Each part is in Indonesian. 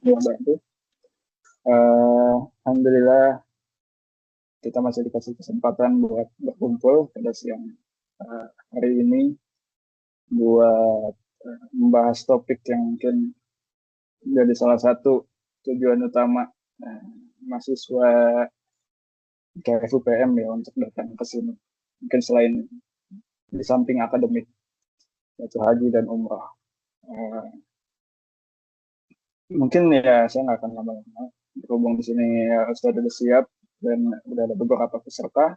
Ya, bantu. Alhamdulillah kita masih dikasih kesempatan buat berkumpul pada siang hari ini buat membahas topik yang mungkin jadi salah satu tujuan utama uh, mahasiswa KFUPM ya untuk datang ke sini. Mungkin selain di samping akademik, yaitu haji dan umrah. Uh, Mungkin ya saya nggak akan lama-lama berhubung di sini ya, Ustadz sudah siap dan udah ada beberapa peserta.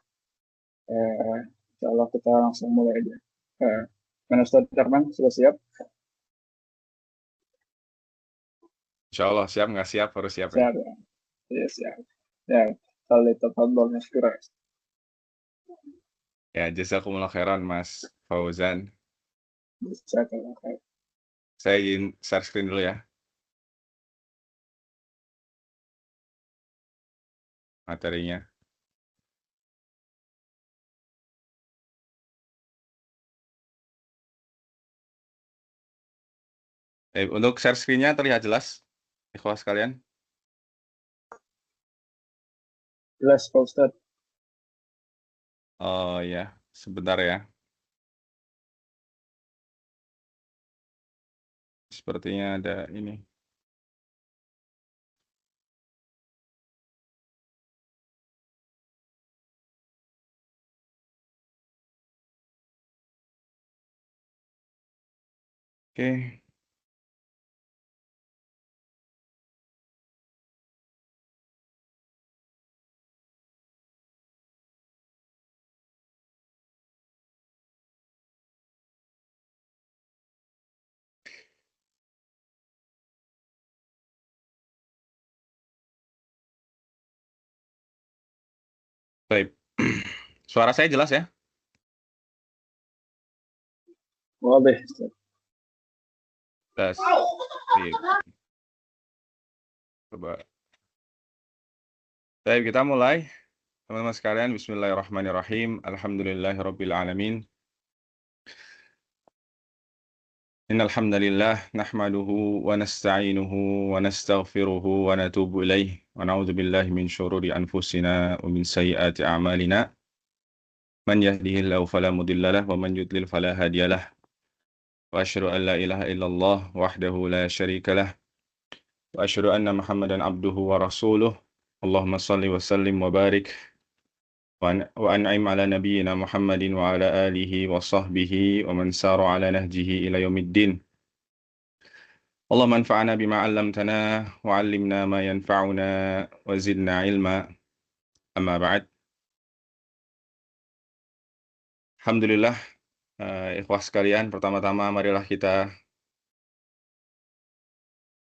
Eh, Insya Allah kita langsung mulai aja. Mana Ustadz Darman sudah siap? Insya Allah siap nggak siap harus siap ya. Siap ya. Ya siap. Ya, kalau tafadhol masykurah. Ya, jazakumullah khairan Mas Fauzan. Bisa kalau kayak Saya izin share screen dulu ya materinya. Untuk share screen-nya terlihat jelas, ikhwas sekalian. jelas Pak Ustadz. Oh ya, sebentar ya. Sepertinya ada ini. Oke. Baik. Suara saya jelas ya? Boleh Ustadz. Tes. Baik. Coba. Baik, kita mulai. Teman-teman sekalian, bismillahirrahmanirrahim. Alhamdulillahirabbil alamin. Innal hamdalillah nahmaduhu wa nasta'inuhu wa nastaghfiruhu wa natubu ilaih wa na'udzu billahi min syururi anfusina wa min sayyiati a'malina. Man yahdihillahu fala mudilla lahu wa man yudlil fala hadiyalah. Wa asyhadu an la ilaha illallah wahdahu la syarika lah. Wa asyhadu anna Muhammadan abduhu wa rasuluh. Allahumma shalli wa sallim wa barik wa an'im ala nabiyyina Muhammadin wa ala alihi wa sahbihi wa man sara ala nahjihi ila yaumiddin. Allahumma anfa'na bima 'allamtana wa 'allimna ma yanfa'una wa zidna 'ilma. Amma ba'd. Alhamdulillah, ikhwas sekalian, pertama-tama marilah kita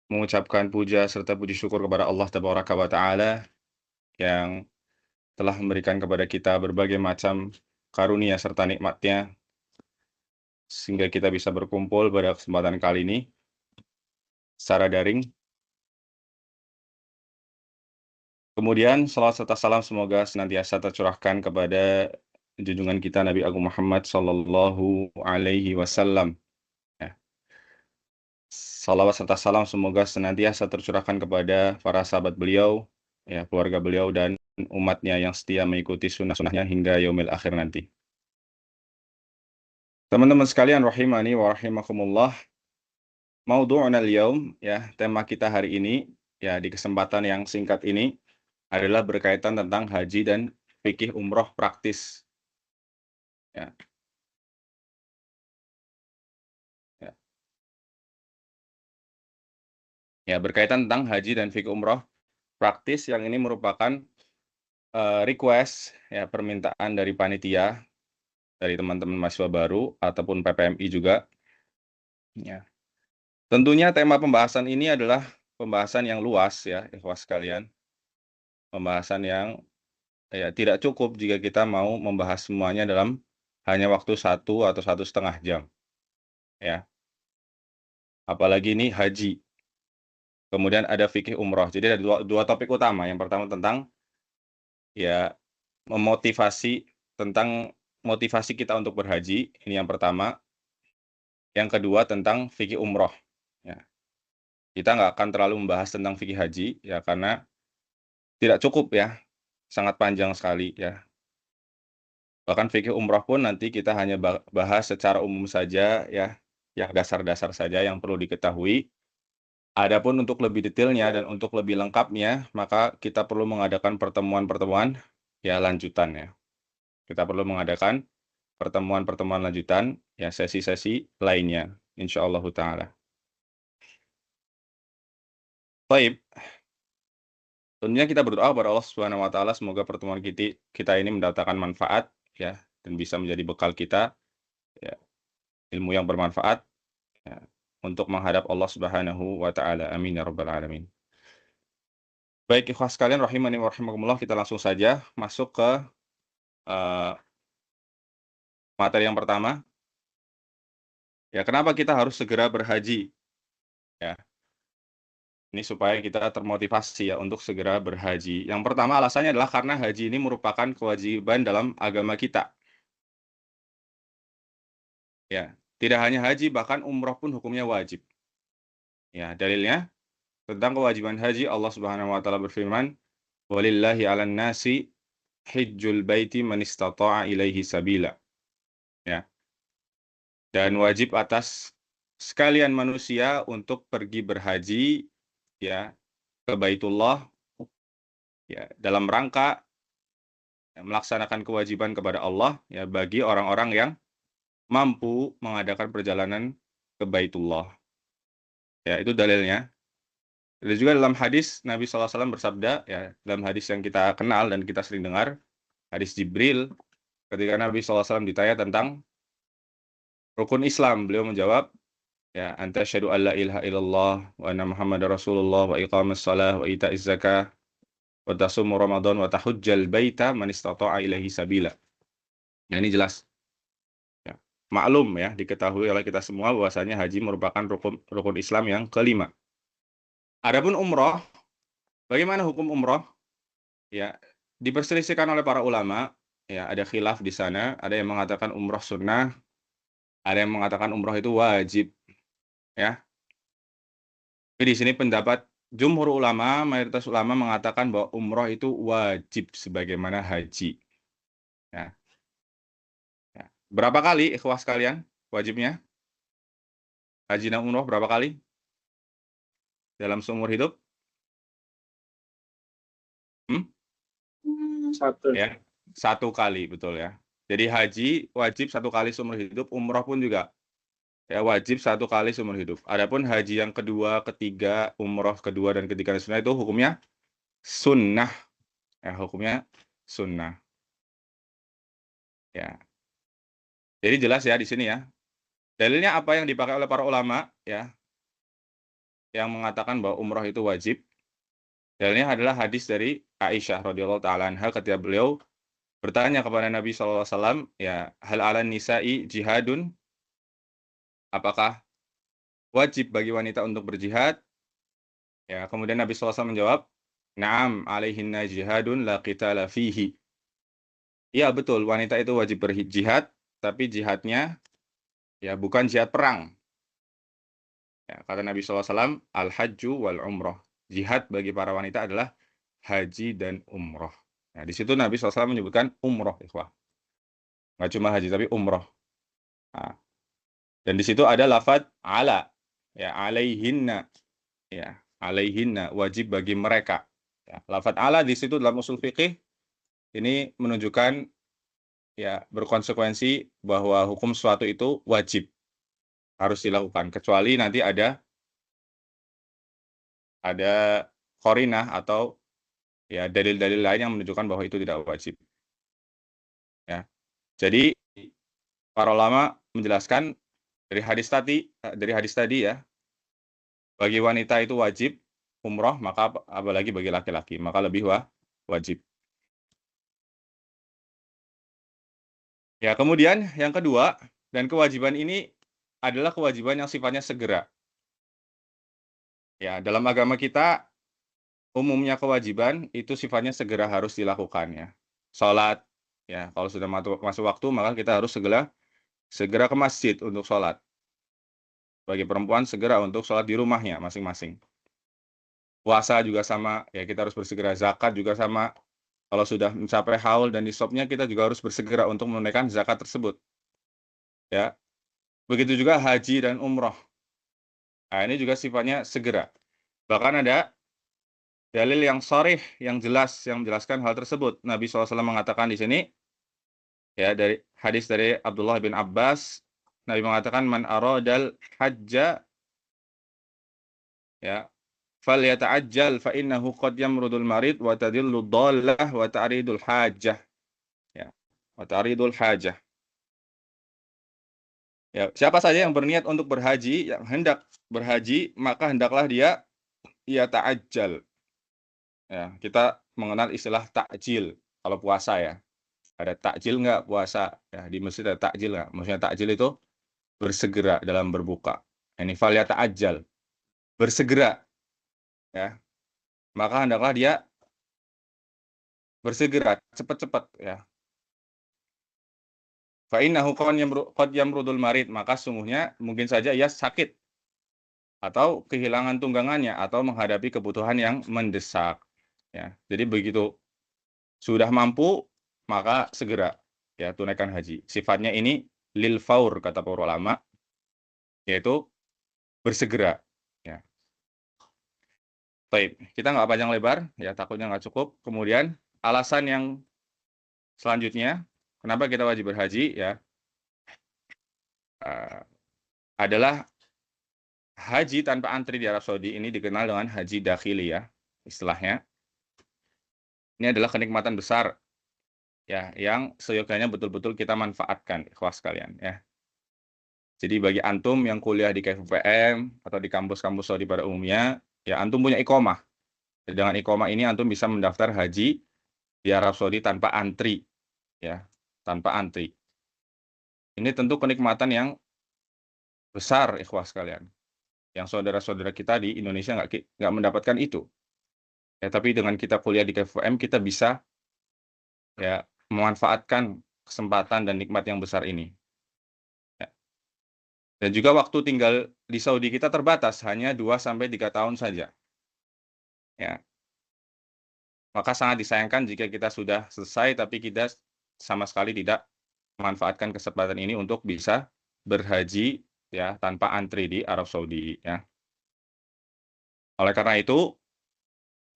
mengucapkan puja serta puji syukur kepada Allah Tabaraka wa Ta'ala yang telah memberikan kepada kita berbagai macam karunia serta nikmatnya sehingga kita bisa berkumpul pada kesempatan kali ini secara daring. Kemudian salawat serta salam semoga senantiasa tercurahkan kepada junjungan kita Nabi Agung Muhammad sallallahu alaihi wasallam. Ya. Salawat serta salam semoga senantiasa tercurahkan kepada para sahabat beliau, ya, keluarga beliau dan umatnya yang setia mengikuti sunnah-sunnahnya hingga yaumil akhir nanti. Teman-teman sekalian rahimani wa rahimakumullah. Maudu'una al-yaum, ya, tema kita hari ini, ya, di kesempatan yang singkat ini adalah berkaitan tentang haji dan fikih umroh praktis. Ya. Ya. Ya, berkaitan tentang haji dan fikih umroh praktis yang ini merupakan request, ya, permintaan dari panitia, dari teman-teman mahasiswa baru ataupun PPMI juga. Ya. Tentunya tema pembahasan ini adalah pembahasan yang luas, ya, ikhwas sekalian. Pembahasan yang ya tidak cukup jika kita mau membahas semuanya dalam hanya waktu 1 atau 1,5 jam. Ya. Apalagi ini haji. Kemudian ada fikih umroh. Jadi ada dua topik utama. Yang pertama tentang ya memotivasi, tentang motivasi kita untuk berhaji. Ini yang pertama. Yang kedua tentang fikih umroh. Ya. kita nggak akan terlalu membahas tentang fikih haji, ya karena tidak cukup ya, sangat panjang sekali ya. Bahkan fikih umroh pun nanti kita hanya bahas secara umum saja ya, yang dasar-dasar saja yang perlu diketahui. Adapun untuk lebih detailnya dan untuk lebih lengkapnya, maka kita perlu mengadakan pertemuan-pertemuan ya lanjutan ya. Kita perlu mengadakan pertemuan-pertemuan lanjutan ya, sesi-sesi lainnya insyaallah taala. Baik. Tentunya kita berdoa kepada Allah Subhanahu wa taala semoga pertemuan kita ini mendatangkan manfaat ya dan bisa menjadi bekal kita ya, ilmu yang bermanfaat ya, untuk menghadap Allah Subhanahu wa taala. Amin ya rabbal alamin. Baik ikhwas sekalian rahimani wa rahimakumullah, kita langsung saja masuk ke materi yang pertama. Ya, kenapa kita harus segera berhaji? Ya. Ini supaya kita termotivasi ya untuk segera berhaji. Yang pertama alasannya adalah karena haji ini merupakan kewajiban dalam agama kita. Ya, tidak hanya haji, bahkan umroh pun hukumnya wajib. Ya, dalilnya tentang kewajiban haji Allah Subhanahu wa taala berfirman, "Walillahi 'alan nasi hajjul baiti man istata'a ilaihi sabila." Ya. Dan wajib atas sekalian manusia untuk pergi berhaji ya ke Baitullah ya dalam rangka melaksanakan kewajiban kepada Allah ya bagi orang-orang yang mampu mengadakan perjalanan ke Baitullah. Ya, itu dalilnya. Dan juga dalam hadis Nabi SAW bersabda, ya dalam hadis yang kita kenal dan kita sering dengar, hadis Jibril, ketika Nabi SAW ditanya tentang rukun Islam, beliau menjawab, ya anta syahadu an la ilaha illallah wa anna Muhammadar Rasulullah wa iqamas shalah wa ita'iz zakah wa tasumu Ramadan wa tahujjal baita man istata'a ilaihi sabila. Ya, ini jelas. Ya, maklum ya, diketahui oleh kita semua bahwasanya haji merupakan rukun Islam yang kelima. Adapun umroh, bagaimana hukum umroh? Ya, diperselisihkan oleh para ulama, ya ada khilaf di sana, ada yang mengatakan umroh sunnah, ada yang mengatakan umroh itu wajib, ya. Tapi di sini pendapat jumhur ulama, mayoritas ulama mengatakan bahwa umroh itu wajib sebagaimana haji. Ya. Ya. Berapa kali ikhwah sekalian wajibnya? Haji dan umroh berapa kali? Dalam seumur hidup? Satu. Ya, 1 kali, betul ya. Jadi haji wajib 1 kali seumur hidup, umroh pun juga ya wajib 1 kali seumur hidup. Adapun haji yang kedua, ketiga, umroh kedua dan ketiga sunnah itu hukumnya sunnah. Ya, hukumnya sunnah. Ya. Jadi jelas ya di sini ya. Dalilnya apa yang dipakai oleh para ulama ya, yang mengatakan bahwa umroh itu wajib. Dalilnya adalah hadis dari Aisyah radhiyallahu taala anha ketika beliau bertanya kepada Nabi SAW, ya, hal 'alan nisa'i jihadun? Apakah wajib bagi wanita untuk berjihad? Ya, kemudian Nabi SAW menjawab, "Na'am 'alaihinna jihadun la qitala fihi." Iya, betul, wanita itu wajib berjihad, tapi jihadnya ya bukan jihad perang. Ya, kata Nabi SAW, "Al-hajju wal umroh." Jihad bagi para wanita adalah haji dan umroh. Nah, di situ Nabi SAW menyebutkan umroh, ikhwah. Nggak cuma haji, tapi umroh. Nah, dan di situ ada lafadz ala, ya, alaihinna, ya, alaihinna, wajib bagi mereka. Ya, lafadz ala di situ dalam usul fikih ini menunjukkan ya berkonsekuensi bahwa hukum sesuatu itu wajib harus dilakukan kecuali nanti ada qarinah atau ya dalil-dalil lain yang menunjukkan bahwa itu tidak wajib. Ya. Jadi para ulama menjelaskan dari hadis tadi ya, bagi wanita itu wajib umroh, maka apalagi bagi laki-laki, maka lebih wajib. Ya, kemudian yang kedua, dan kewajiban ini adalah kewajiban yang sifatnya segera. Ya, dalam agama kita umumnya kewajiban itu sifatnya segera harus dilakukan ya. Salat, ya kalau sudah masuk waktu maka kita harus segera ke masjid untuk sholat. Bagi perempuan segera untuk sholat di rumahnya masing-masing. Puasa juga sama, ya kita harus bersegera. Zakat juga sama. Kalau sudah mencapai haul dan nisabnya, kita juga harus bersegera untuk menunaikan zakat tersebut. Ya, begitu juga haji dan umroh. Nah, ini juga sifatnya segera. Bahkan ada dalil yang sharih, yang jelas, yang menjelaskan hal tersebut. Nabi SAW mengatakan di sini, ya dari hadis dari Abdullah bin Abbas, Nabi mengatakan man aradal hajja, ya falyata'ajjal fa innahu qad yamrudul marid wa tadillu dhallah wa ta'ridul hajah, ya wa ta'ridul hajah. Ya, siapa saja yang berniat untuk berhaji, yang hendak berhaji, maka hendaklah dia ta'ajjal. Ya, kita mengenal istilah takjil kalau puasa ya. Ada takjil nggak puasa? Ya, di masjid ada takjil nggak? Maksudnya takjil itu bersegera dalam berbuka. Ini falya ta'ajjal. Bersegera. Ya. Maka hendaklah dia bersegera, cepat-cepat ya. Fa innahu qad yamrudul marid, maka sungguhnya mungkin saja ia sakit atau kehilangan tunggangannya atau menghadapi kebutuhan yang mendesak. Ya. Jadi begitu sudah mampu, maka segera ya tunaikan haji. Sifatnya ini lil faur kata para ulama, yaitu bersegera. Ya. Baik, kita nggak panjang lebar, ya takutnya nggak cukup. Kemudian alasan yang selanjutnya, kenapa kita wajib berhaji, ya adalah haji tanpa antri di Arab Saudi ini dikenal dengan haji dakhili ya, istilahnya. Ini adalah kenikmatan besar ya yang seyogyanya betul-betul kita manfaatkan, ikhwas sekalian ya. Jadi bagi antum yang kuliah di KFUPM atau di kampus-kampus Saudi pada umumnya, ya antum punya iqomah. Dengan iqomah ini antum bisa mendaftar haji di Arab Saudi tanpa antri, ya, tanpa antri. Ini tentu kenikmatan yang besar, ikhwas sekalian. Yang saudara-saudara kita di Indonesia nggak mendapatkan itu. Ya, tapi dengan kita kuliah di KFUM, kita bisa ya memanfaatkan kesempatan dan nikmat yang besar ini. Ya. Dan juga waktu tinggal di Saudi kita terbatas, hanya 2-3 tahun saja. Ya. Maka sangat disayangkan jika kita sudah selesai, tapi kita sama sekali tidak memanfaatkan kesempatan ini untuk bisa berhaji ya tanpa antri di Arab Saudi ya. Oleh karena itu,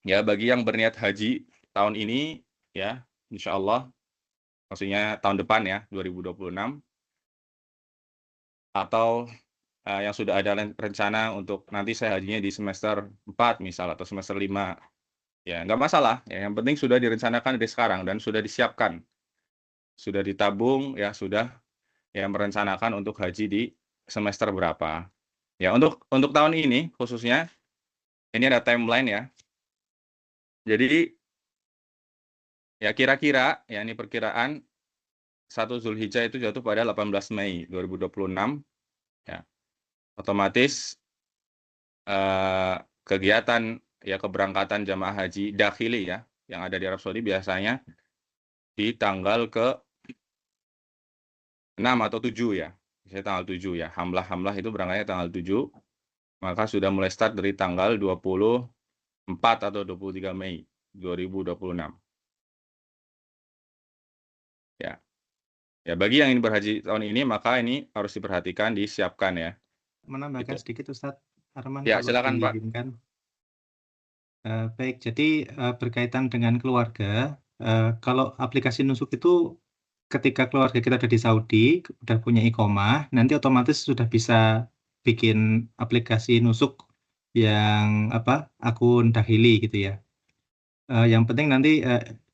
ya bagi yang berniat haji tahun ini ya, insya Allah, maksudnya tahun depan ya, 2026, atau yang sudah ada rencana untuk nanti saya hajinya di semester 4 misal atau semester 5, ya nggak masalah. Ya, yang penting sudah direncanakan dari sekarang dan sudah disiapkan, sudah ditabung, ya sudah ya merencanakan untuk haji di semester berapa. Ya untuk tahun ini khususnya, ini ada timeline ya. Jadi ya kira-kira, ya ini perkiraan 1 Zulhijjah itu jatuh pada 18 Mei 2026. Ya. Otomatis kegiatan ya keberangkatan jamaah haji dakhili ya yang ada di Arab Saudi biasanya di tanggal ke-6 atau 7 ya. Misalnya tanggal 7 ya. Hamlah itu berangkatnya tanggal 7. Maka sudah mulai start dari tanggal 24 atau 23 Mei 2026. Ya. Ya, bagi yang ingin berhaji tahun ini, maka ini harus diperhatikan, disiapkan ya. Menambahkan Gitu. sedikit Ustadz Arman Ya, kalau silakan Pak. diizinkan. Baik, jadi berkaitan dengan keluarga, kalau aplikasi nusuk itu ketika keluarga kita ada di Saudi, udah punya iqomah, nanti otomatis sudah bisa bikin aplikasi nusuk yang akun dahili gitu ya. Yang penting nanti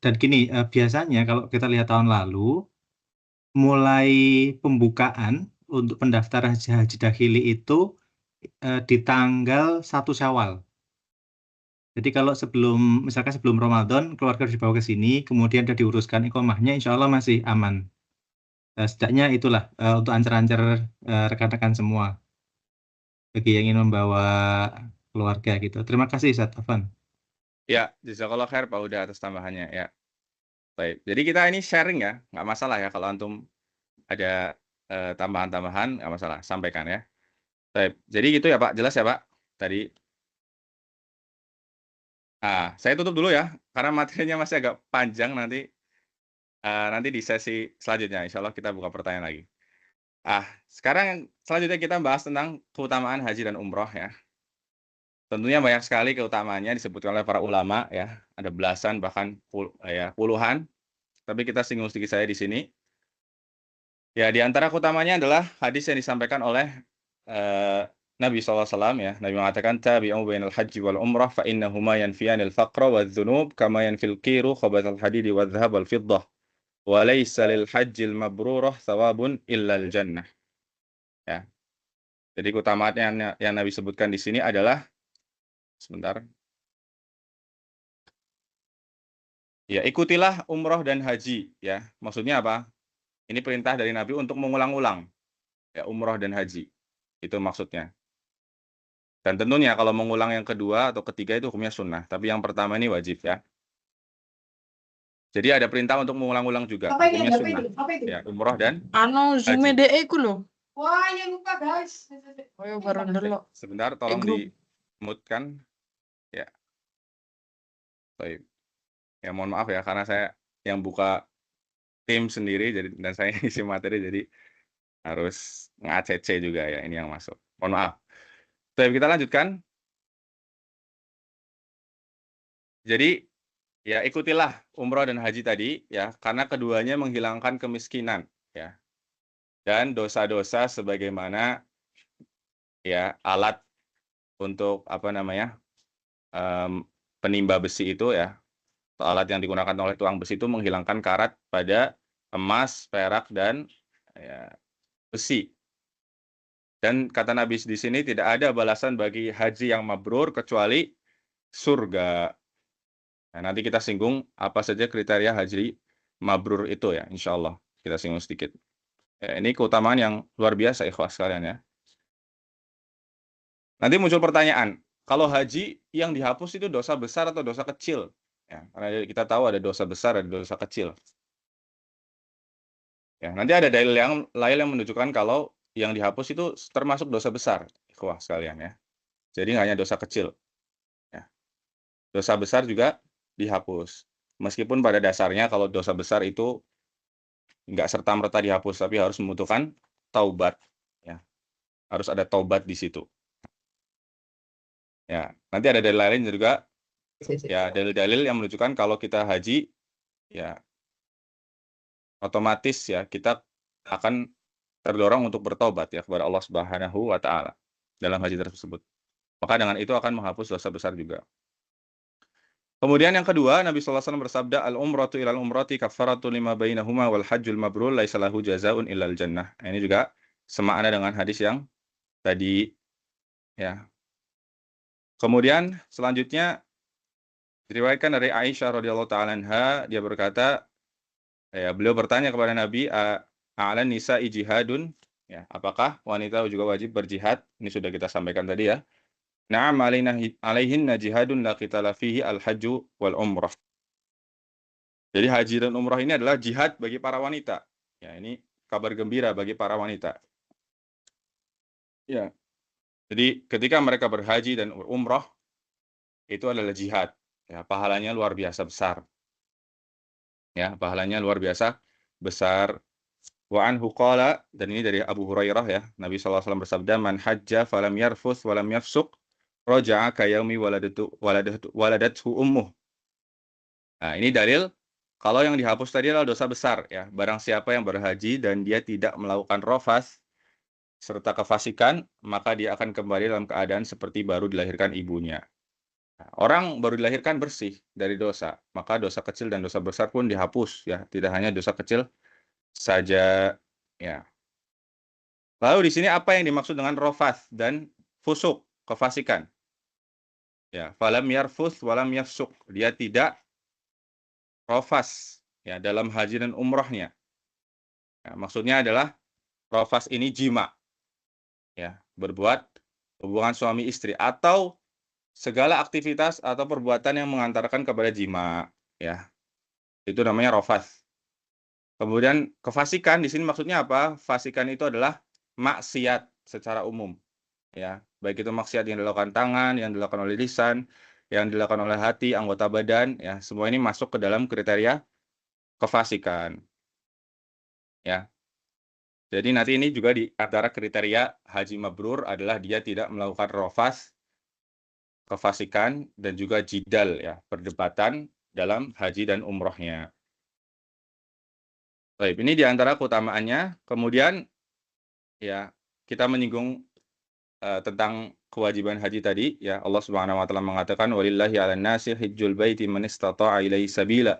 dan gini, biasanya kalau kita lihat tahun lalu, mulai pembukaan untuk pendaftaran haji dahili itu di tanggal 1 Syawal. Jadi kalau misalkan sebelum Ramadan, keluarga harus dibawa ke sini, kemudian sudah diuruskan iqomahnya, insya Allah masih aman. Setidaknya itulah untuk ancar-ancar rekan-rekan semua bagi yang ingin membawa keluarga gitu. Terima kasih Ustaz Afan. Ya, jazakallah khair Pak Uda atas tambahannya ya. Baik, jadi kita ini sharing ya, nggak masalah ya kalau antum ada tambahan-tambahan, nggak masalah, sampaikan ya. Baik, jadi gitu ya Pak, jelas ya Pak tadi. Saya tutup dulu ya, karena materinya masih agak panjang nanti. Nanti di sesi selanjutnya, insya Allah kita buka pertanyaan lagi. Sekarang selanjutnya kita bahas tentang keutamaan haji dan umroh ya. Tentunya banyak sekali keutamaannya disebutkan oleh para ulama ya, ada belasan bahkan puluhan. Tapi kita singgung sedikit saya di sini. Ya, di antara keutamanya adalah hadis yang disampaikan oleh Nabi SAW ya. Nabi mengatakan, tabi'u bainal haji wal umrah fa innahuma yanfiyanil faqra wal dhunub kama yanfil qiru khabathal hadidi wal dhahab wal fiddah. Wa laysa lil hajjil mabrurah thawabun illal jannah. Ya. Jadi keutamaan yang Nabi sebutkan di sini adalah sebentar. Ya, ikutilah umroh dan haji ya. Maksudnya apa? Ini perintah dari Nabi untuk mengulang-ulang ya umroh dan haji. Itu maksudnya. Dan tentunya kalau mengulang yang kedua atau ketiga itu hukumnya sunnah, tapi yang pertama ini wajib ya. Jadi ada perintah untuk mengulang-ulang juga, hukumnya sunnah. Ya, umroh dan Zoom haji. DE ku loh. Wah, yang lupa guys. Ayo baru dulu. Sebentar, tolong grup. di-mute-kan. Ya. Baik. Ya, mohon maaf ya, karena saya yang buka tim sendiri jadi dan saya isi materi, jadi harus nge-ACC juga ya, ini yang masuk. Mohon maaf. Baik, kita lanjutkan. Jadi, ya ikutilah umroh dan haji tadi, ya, karena keduanya menghilangkan kemiskinan, ya. Dan dosa-dosa sebagaimana ya alat untuk penimba besi itu ya, alat yang digunakan oleh tukang besi itu menghilangkan karat pada emas, perak dan ya, besi. Dan kata Nabi di sini tidak ada balasan bagi haji yang mabrur kecuali surga. Nah, nanti kita singgung apa saja kriteria haji mabrur itu ya, insya Allah kita singgung sedikit. Ya, ini keutamaan yang luar biasa ikhwas sekalian ya. Nanti muncul pertanyaan, kalau haji yang dihapus itu dosa besar atau dosa kecil? Ya, karena kita tahu ada dosa besar, ada dosa kecil. Ya, nanti ada dalil yang lain yang menunjukkan kalau yang dihapus itu termasuk dosa besar, ikhwah sekalian ya. Jadi nggak hanya dosa kecil. Ya. Dosa besar juga dihapus. Meskipun pada dasarnya kalau dosa besar itu nggak serta-merta dihapus, tapi harus membutuhkan taubat. Ya. Harus ada taubat di situ. Ya, nanti ada dalil lain juga. Ya, dalil-dalil yang menunjukkan kalau kita haji, ya otomatis ya kita akan terdorong untuk bertobat ya kepada Allah Subhanahu wa taala dalam haji tersebut. Maka dengan itu akan menghapus dosa besar juga. Kemudian yang kedua, Nabi sallallahu alaihi wasallam bersabda, al-umratu ilal umrati kafaratu lima bainahuma wal hajjul mabrur laisa lahu jazaa'un illal jannah. Nah, ini juga semakna dengan hadis yang tadi ya. Kemudian selanjutnya diriwayatkan dari Aisyah radhiyallahu taala anha, dia berkata, ya, beliau bertanya kepada Nabi, a'lan nisa'i jihadun, ya, apakah wanita juga wajib berjihad? Ini sudah kita sampaikan tadi ya. Na'am alaihinna jihadun la qitala fihi al-hajju wal umrah. Jadi haji dan umrah ini adalah jihad bagi para wanita. Ya, ini kabar gembira bagi para wanita. Ya. Jadi ketika mereka berhaji dan umrah itu adalah jihad. Ya, pahalanya luar biasa besar. Ya, pahalanya luar biasa besar. Wa anhu qala, dan ini dari Abu Hurairah ya, Nabi SAW bersabda, man hajja falam yarfuth walam yafsuq raja'a ka yaumi waladathu ummuh. Nah, ini dalil kalau yang dihapus tadi adalah dosa besar ya. Barang siapa yang berhaji dan dia tidak melakukan rafas serta kefasikan, maka dia akan kembali dalam keadaan seperti baru dilahirkan ibunya. Nah, orang baru dilahirkan bersih dari dosa, maka dosa kecil dan dosa besar pun dihapus ya, tidak hanya dosa kecil saja ya. Lalu di sini apa yang dimaksud dengan rafas dan fusuk, kefasikan? Ya, falam yarfuth walam yafsuk. Dia tidak rafas ya dalam haji dan umrahnya. Ya, maksudnya adalah rafas ini jima. Ya, berbuat hubungan suami istri atau segala aktivitas atau perbuatan yang mengantarkan kepada jima, ya. Itu namanya rafas. Kemudian kefasikan di sini maksudnya apa? Fasikan itu adalah maksiat secara umum, ya. Baik itu maksiat yang dilakukan tangan, yang dilakukan oleh lisan, yang dilakukan oleh hati, anggota badan, ya semua ini masuk ke dalam kriteria kefasikan. Ya. Jadi nanti ini juga di antara kriteria haji mabrur adalah dia tidak melakukan rofas, kefasikan, dan juga jidal, ya, perdebatan dalam haji dan umrohnya. Baik, ini di antara keutamaannya. Kemudian, ya, kita menyinggung tentang kewajiban haji tadi, ya, Allah Subhanahu wa taala mengatakan walillahi 'alan nasi hajjul baiti man istata'a ilaihi sabila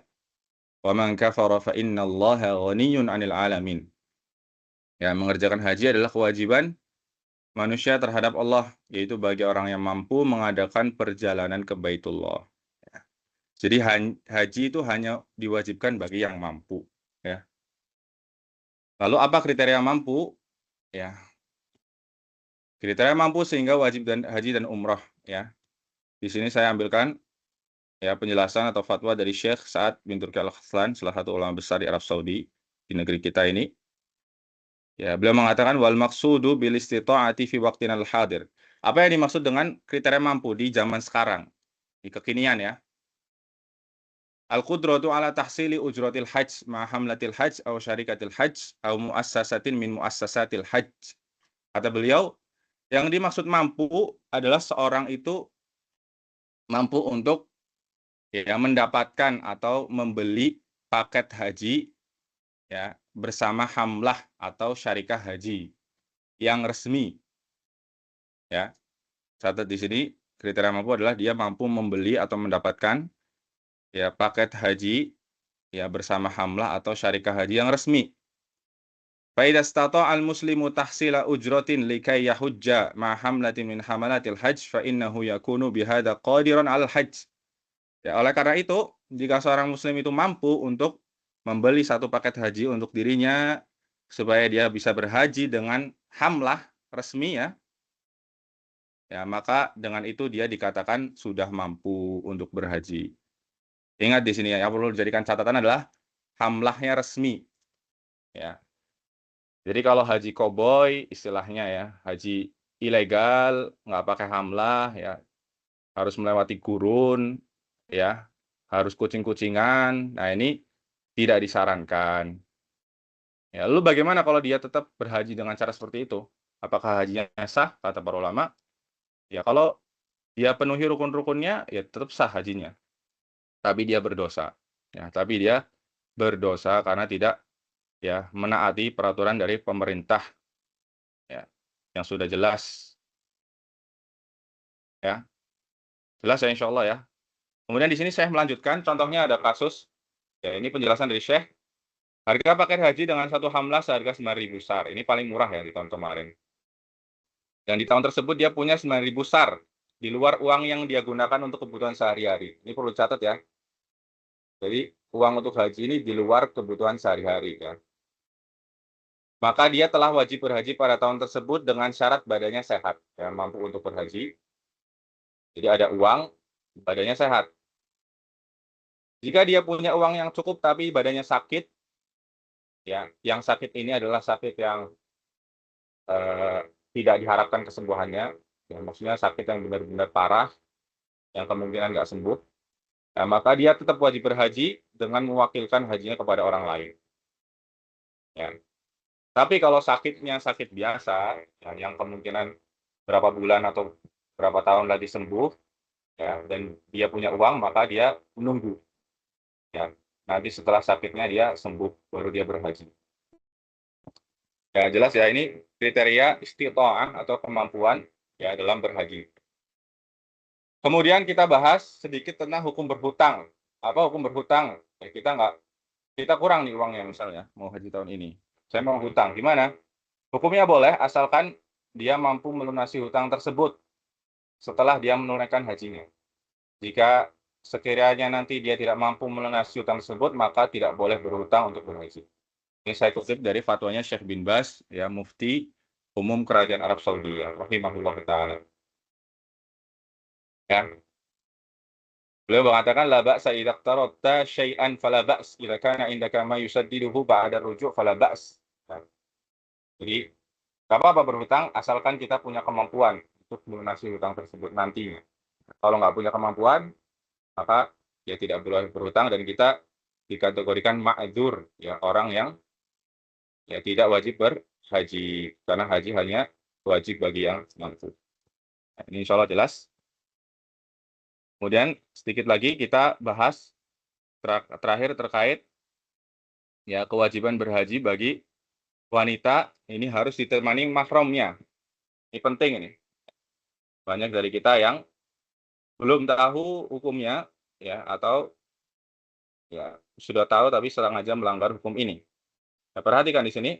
wa man kafara fa innallaha ghaniyyun 'anil 'alamin. Ya, mengerjakan haji adalah kewajiban manusia terhadap Allah, yaitu bagi orang yang mampu mengadakan perjalanan ke Baitullah. Ya. Jadi haji itu hanya diwajibkan bagi yang mampu, ya. Lalu apa kriteria mampu? Ya, kriteria mampu sehingga wajib dan haji dan umroh, ya. Di sini saya ambilkan, ya, penjelasan atau fatwa dari Syekh Sa'ad bin Turki Al-Khaslan, salah satu ulama besar di Arab Saudi, di negeri kita ini. Ya, beliau mengatakan wal maqsudu bil istita'ati fi waqtinal hadir. Apa yang dimaksud dengan kriteria mampu di zaman sekarang, di kekinian, ya? Al-qudratu ala tahsili ujratil hajj ma hamlatil hajj atau syarikatil hajj atau muassasatin min muassasatil hajj. Kata beliau, yang dimaksud mampu adalah seorang itu mampu untuk, ya, mendapatkan atau membeli paket haji, ya, bersama hamlah atau syarikah haji yang resmi. Ya, catat di sini kriteria mampu adalah dia mampu membeli atau mendapatkan, ya, paket haji, ya, bersama hamlah atau syarikah haji yang resmi. Fa idza istata'a al-muslimu tahsila ujratin likai yahujja ma hamlatin min hamalatil hajj fa innahu yakunu bihadza qadiran 'alal hajj. Ya, oleh karena itu, jika seorang muslim itu mampu untuk membeli satu paket haji untuk dirinya supaya dia bisa berhaji dengan hamlah resmi, ya, ya, maka dengan itu dia dikatakan sudah mampu untuk berhaji. Ingat di sini, ya, yang perlu dijadikan catatan adalah hamlahnya resmi. Ya. Jadi kalau haji koboi istilahnya, ya, haji ilegal, nggak pakai hamlah, ya, harus melewati gurun, ya, harus kucing-kucingan. Nah, ini tidak disarankan. Ya, lalu bagaimana kalau dia tetap berhaji dengan cara seperti itu? Apakah hajinya sah? Kata para ulama, ya, kalau dia penuhi rukun-rukunnya, ya tetap sah hajinya. Tapi dia berdosa. Ya, tapi dia berdosa karena tidak, ya, menaati peraturan dari pemerintah, ya, yang sudah jelas. Ya, jelas, ya, insya Allah, ya. Kemudian di sini saya melanjutkan, contohnya ada kasus, ya, ini penjelasan dari Syekh. Harga paket haji dengan satu hamlah seharga 9.000 SAR. Ini paling murah, ya, di tahun kemarin. Dan di tahun tersebut dia punya 9.000 SAR di luar uang yang dia gunakan untuk kebutuhan sehari-hari. Ini perlu catat, ya. Jadi uang untuk haji ini di luar kebutuhan sehari-hari, ya. Maka dia telah wajib berhaji pada tahun tersebut dengan syarat badannya sehat, ya, mampu untuk berhaji. Jadi ada uang, badannya sehat. Jika dia punya uang yang cukup tapi badannya sakit, ya, yang sakit ini adalah sakit yang tidak diharapkan kesembuhannya, ya, maksudnya sakit yang benar-benar parah, yang kemungkinan nggak sembuh, nah, maka dia tetap wajib berhaji dengan mewakilkan hajinya kepada orang lain. Ya. Tapi kalau sakitnya sakit biasa, ya, yang kemungkinan berapa bulan atau berapa tahun lagi sembuh, ya, dan dia punya uang, maka dia menunggu. Ya, nanti setelah sakitnya dia sembuh, baru dia berhaji. Ya, jelas, ya, ini kriteria istita'ah atau kemampuan, ya, dalam berhaji. Kemudian kita bahas sedikit tentang hukum berhutang. Apa hukum berhutang? Ya, kita kurang nih uangnya misalnya, mau haji tahun ini. Saya mau hutang, gimana? Hukumnya boleh asalkan dia mampu melunasi hutang tersebut setelah dia menunaikan hajinya. Jika sekiranya nanti dia tidak mampu melunasi hutang tersebut, maka tidak boleh berhutang untuk berhaji. Ini saya kutip dari fatwanya Syekh bin Baz, ya, Mufti Umum Kerajaan Arab Saudi, ya, rahimahullah ta'ala. Ya. Beliau mengatakan la ba'sa idza iqtaradta syai'an fala ba's idza kana indaka ma yusaddiduhu ba'da ruju' fala ba's. Ya. Jadi enggak apa-apa berhutang asalkan kita punya kemampuan untuk melunasi hutang tersebut nantinya. Kalau nggak punya kemampuan, maka dia tidak boleh berhutang dan kita dikategorikan ma'dzur, ya orang yang ya tidak wajib berhaji karena haji hanya wajib bagi yang mampu. Nah, ini insya Allah jelas. Kemudian sedikit lagi kita bahas terakhir terkait ya kewajiban berhaji bagi wanita ini harus ditemani mahramnya. Ini penting ini. Banyak dari kita yang belum tahu hukumnya ya atau ya sudah tahu tapi sengaja melanggar hukum ini. Nah, perhatikan di sini.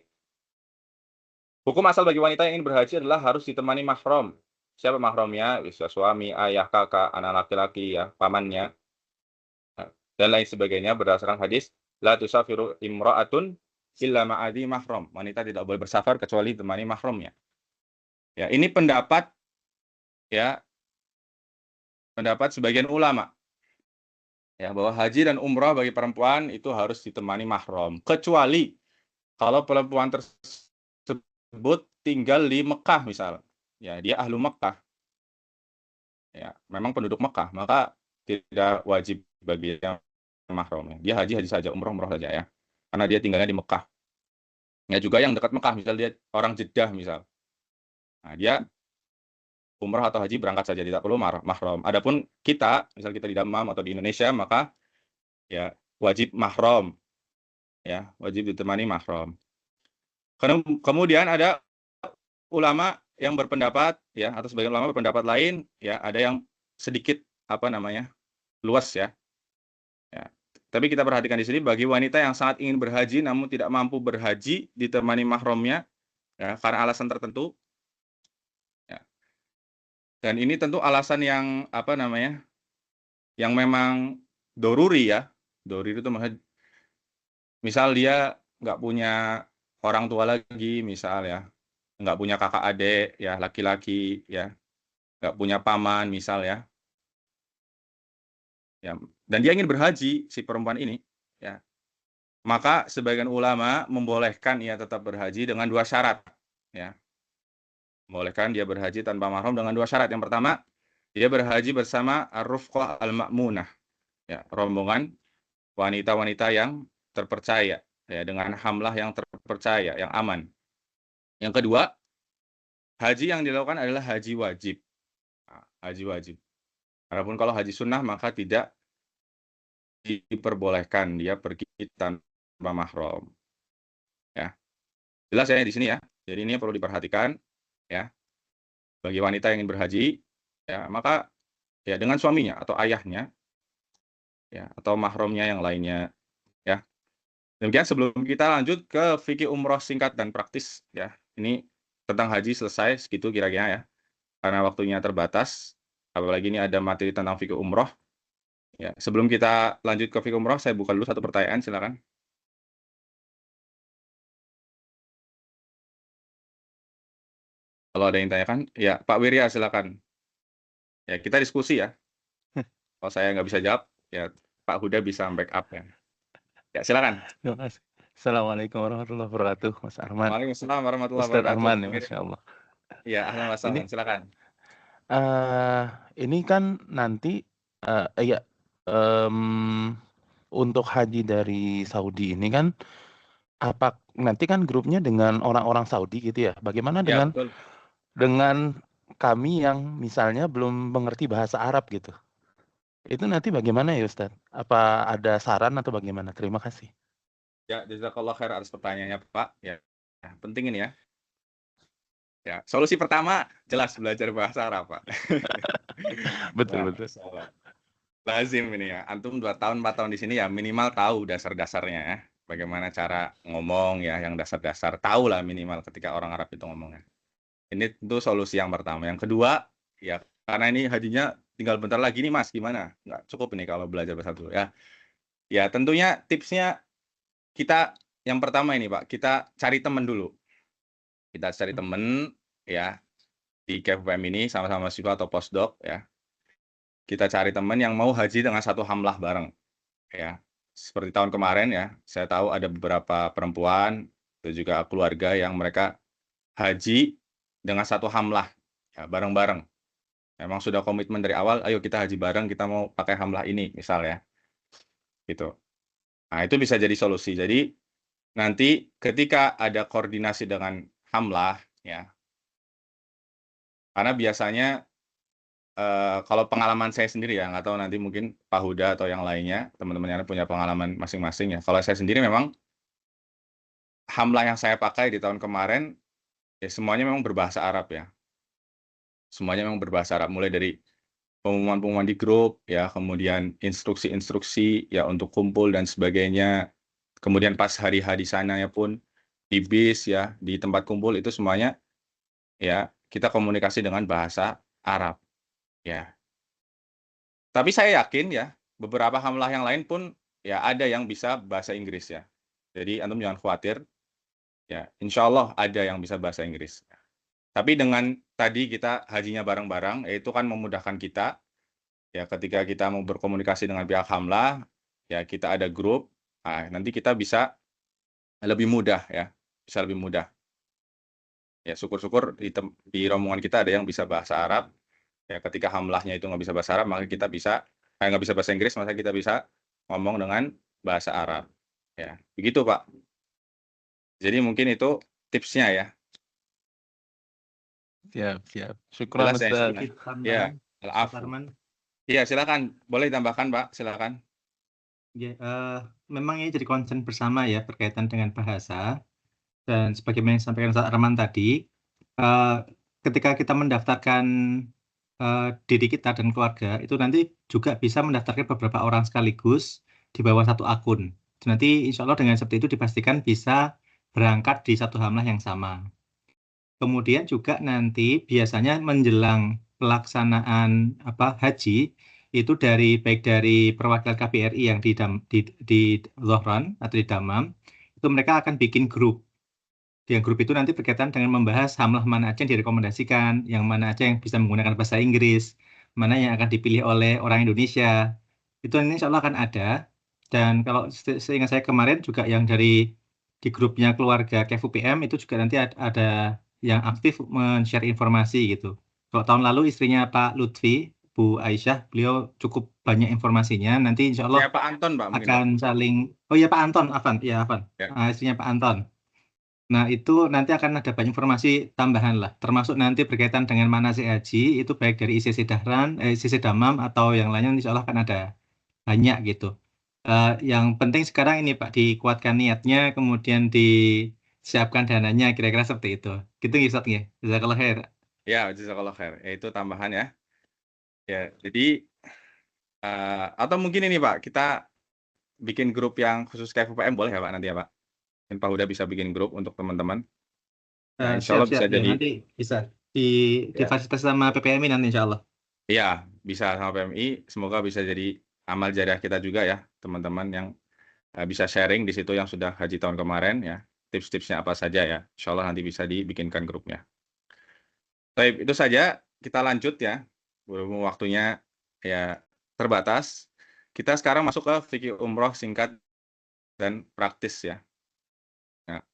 Hukum asal bagi wanita yang ingin berhaji adalah harus ditemani mahram. Siapa mahramnya? Bisa suami, ayah, kakak, anak laki-laki ya, pamannya. Nah, dan lain sebagainya berdasarkan hadis la tusafiru imra'atun illa ma'adi mahram. Wanita tidak boleh bersafar kecuali ditemani mahramnya. Ya, ini pendapat sebagian ulama. Ya, bahwa haji dan umrah bagi perempuan itu harus ditemani mahram. Kecuali kalau perempuan tersebut tinggal di Mekah misal. Ya, dia ahlu Mekah. Ya, memang penduduk Mekah, maka tidak wajib bagi yang mahram. Dia haji saja, umrah saja ya. Karena dia tinggalnya di Mekah. Ya, juga yang dekat Mekah, misal dia orang Jeddah misal. Nah, dia umrah atau haji berangkat saja, tidak perlu mahram. Adapun kita, misal kita di Dammam atau di Indonesia, maka ya wajib mahram. Ya, wajib ditemani mahram. Kemudian ada ulama yang berpendapat ya, atau sebagian ulama berpendapat lain ya, ada yang sedikit luas ya. Ya. Tapi kita perhatikan di sini bagi wanita yang sangat ingin berhaji namun tidak mampu berhaji ditemani mahramnya ya, karena alasan tertentu. Ya. Dan ini tentu alasan yang yang memang doruri ya. Doruri itu maksudnya misal dia nggak punya orang tua lagi misal ya, nggak punya kakak adik ya laki-laki ya, nggak punya paman misal ya. Ya, dan dia ingin berhaji si perempuan ini ya. Maka sebagian ulama membolehkan ia tetap berhaji dengan dua syarat ya. Membolehkan dia berhaji tanpa mahram dengan dua syarat. Yang pertama, dia berhaji bersama ar-rufqah al-ma'munah ya, rombongan wanita-wanita yang terpercaya ya, dengan hamlah yang terpercaya, yang aman. Yang kedua, haji yang dilakukan adalah haji wajib. Nah, haji wajib. Adapun kalau haji sunnah maka tidak diperbolehkan dia pergi tanpa mahram. Ya. Jelas ya di sini ya. Jadi ini perlu diperhatikan ya. Bagi wanita yang ingin berhaji ya, maka ya dengan suaminya atau ayahnya ya, atau mahramnya yang lainnya ya. Demikian sebelum kita lanjut ke fikih umroh singkat dan praktis ya. Ini tentang haji selesai segitu kira-kira ya. Karena waktunya terbatas, apalagi ini ada materi tentang fikih umroh. Ya, sebelum kita lanjut ke fikih umroh, saya buka dulu satu pertanyaan, silakan. Kalau ada yang tanyakan, ya Pak Wirya silakan. Ya, kita diskusi ya. Kalau saya nggak bisa jawab, ya Pak Huda bisa backup ya. Ya, silakan. Terima kasih. Assalamualaikum warahmatullahi wabarakatuh, Mas Arman. Waalaikumsalam warahmatullahi Ustadz wabarakatuh. Arman, ya, Masya Allah. Ya, ahlan wa sahlan, silakan. Ini kan nanti, untuk haji dari Saudi ini kan, nanti kan grupnya dengan orang-orang Saudi gitu ya? Bagaimana Ya, dengan betul. kami yang misalnya belum mengerti bahasa Arab gitu? Itu nanti bagaimana ya Ustadz? Apa ada saran atau bagaimana? Terima kasih. Ya, jazakallah khair atas pertanyaannya, Pak. Ya, penting ini ya. Ya, solusi pertama jelas belajar bahasa Arab, Pak. Betul. Lazim ini ya. Antum 2 tahun, 4 tahun di sini ya minimal tahu dasar-dasarnya ya. Bagaimana cara ngomong ya, yang dasar-dasar. Tahu lah minimal ketika orang Arab itu ngomongnya. Ini tentu solusi yang pertama. Yang kedua, ya karena ini hajinya tinggal bentar lagi nih Mas, gimana? Nggak cukup ini kalau belajar bahasa dulu ya. Ya tentunya tipsnya kita yang pertama ini Pak, kita cari teman dulu. Kita cari teman ya di KFUM ini sama-sama siswa atau postdoc ya. Kita cari teman yang mau haji dengan satu hamlah bareng ya. Seperti tahun kemarin ya, saya tahu ada beberapa perempuan itu juga keluarga yang mereka haji dengan satu hamlah ya, bareng-bareng. Memang sudah komitmen dari awal, ayo kita haji bareng, kita mau pakai hamlah ini, misalnya. Gitu. Nah, itu bisa jadi solusi. Jadi, nanti ketika ada koordinasi dengan hamlah, ya, karena biasanya kalau pengalaman saya sendiri ya, nggak tahu nanti mungkin Pak Huda atau yang lainnya, teman-teman yang punya pengalaman masing-masing ya. Kalau saya sendiri memang hamlah yang saya pakai di tahun kemarin, ya semuanya memang berbahasa Arab ya. Semuanya memang berbahasa Arab, mulai dari pengumuman-pengumuman di grup, ya, kemudian instruksi-instruksi ya untuk kumpul dan sebagainya. Kemudian pas hari-hari di sananya pun di bis ya, di tempat kumpul itu semuanya ya kita komunikasi dengan bahasa Arab ya. Tapi saya yakin ya, beberapa hamlah yang lain pun ya ada yang bisa bahasa Inggris ya. Jadi antum jangan khawatir ya, insya Allah ada yang bisa bahasa Inggris. Tapi dengan tadi kita hajinya bareng-bareng, itu kan memudahkan kita ya ketika kita mau berkomunikasi dengan pihak hamlah, ya kita ada grup, nah, nanti kita bisa lebih mudah ya, bisa lebih mudah. Ya syukur-syukur di rombongan kita ada yang bisa bahasa Arab. Ya ketika hamlahnya itu nggak bisa bahasa Arab, maka kita bisa nggak bisa bahasa Inggris, maka kita bisa ngomong dengan bahasa Arab. Ya begitu Pak. Jadi mungkin itu tipsnya ya. Siap. Syukran Jelas ya. Ustaz. Sedikit Ya, tambahan, Pak al-afu. Arman. Iya silakan, boleh ditambahkan Pak, silakan. Ya, memang ini jadi concern bersama ya berkaitan dengan bahasa. Dan sebagaimana yang disampaikan Ustaz Arman tadi, ketika kita mendaftarkan diri kita dan keluarga, itu nanti juga bisa mendaftarkan beberapa orang sekaligus di bawah satu akun. Nanti insya Allah dengan seperti itu dipastikan bisa berangkat di satu hamlah yang sama. Kemudian juga nanti biasanya menjelang pelaksanaan haji, itu baik dari perwakilan KBRI yang di Dhahran atau di Dammam, itu mereka akan bikin grup. Yang grup itu nanti berkaitan dengan membahas hamlah mana aja yang direkomendasikan, yang mana aja yang bisa menggunakan bahasa Inggris, mana yang akan dipilih oleh orang Indonesia. Itu nanti insya Allah akan ada. Dan kalau seingat saya kemarin juga yang di grupnya keluarga KFUPM itu juga nanti ada yang aktif men-share informasi gitu. Kalau tahun lalu istrinya Pak Lutfi, Bu Aisyah, beliau cukup banyak informasinya. Nanti insya Allah Ya Pak Anton Pak mungkin Pak. akan saling. Oh ya Pak Anton, Afan. Ya Afan. Ya. Istrinya Pak Anton. Nah, itu nanti akan ada banyak informasi tambahan lah, termasuk nanti berkaitan dengan manasik haji, itu baik dari ICC Dahran, ICC Dammam, atau yang lainnya insya Allah akan ada banyak gitu. Yang penting sekarang ini Pak, dikuatkan niatnya, kemudian disiapkan dananya, kira-kira seperti itu. Gitu nggih Ustaz nggih? Jazakallah khair. Ya, jazakallah khair. Ya, itu tambahan ya. Ya, jadi atau mungkin ini Pak, kita bikin grup yang khusus KFUPM boleh ya Pak nanti ya Pak? Mungkin Pak Huda bisa bikin grup untuk teman-teman. Ya, insya Allah bisa Siap-siap, ya, jadi. nanti bisa difasilitasi sama PPMI nanti insya Allah. Iya, bisa sama PMI. Semoga bisa jadi amal jariah kita juga ya, teman-teman yang bisa sharing di situ yang sudah haji tahun kemarin ya. Tips-tipsnya apa saja ya. Insya Allah nanti bisa dibikinkan grupnya. Baik, itu saja. Kita lanjut ya. Berhubung waktunya ya terbatas. Kita sekarang masuk ke fikih umroh singkat dan praktis ya. Nah,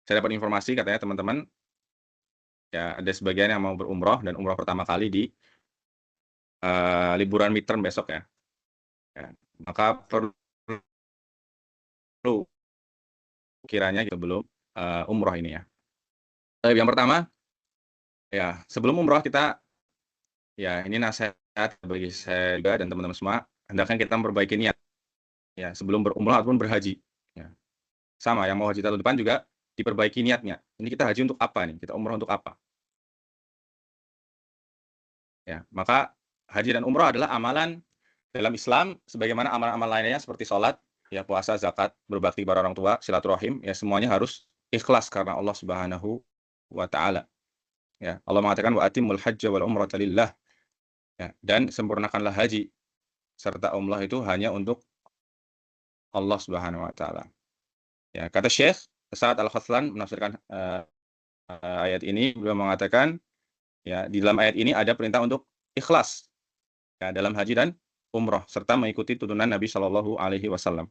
saya dapat informasi katanya teman-teman ya ada sebagian yang mau berumroh dan umroh pertama kali di liburan midterm besok ya. Maka perlu kiranya gitu belum umroh ini ya. Yang pertama ya sebelum umroh kita ya ini nasihat bagi saya juga dan teman-teman semua, hendaknya kita memperbaiki niat ya sebelum berumroh ataupun berhaji. Ya. Sama yang mau haji tahun depan juga diperbaiki niatnya. Ini kita haji untuk apa nih? Kita umroh untuk apa? Ya, maka haji dan umroh adalah amalan dalam Islam sebagaimana amalan-amalan lainnya seperti sholat, ya puasa, zakat, berbakti kepada orang tua, silaturahim, ya semuanya harus ikhlas karena Allah Subhanahu wa taala. Ya, Allah mengatakan wa atimul hajja wal umrata lillah. Ya, dan sempurnakanlah haji serta umrah itu hanya untuk Allah Subhanahu wa taala. Ya, kata Syekh Sa'ad Al-Khaslan menafsirkan ayat ini, beliau mengatakan ya di dalam ayat ini ada perintah untuk ikhlas ya, dalam haji dan umrah serta mengikuti tuntunan Nabi Shallallahu alaihi wasallam.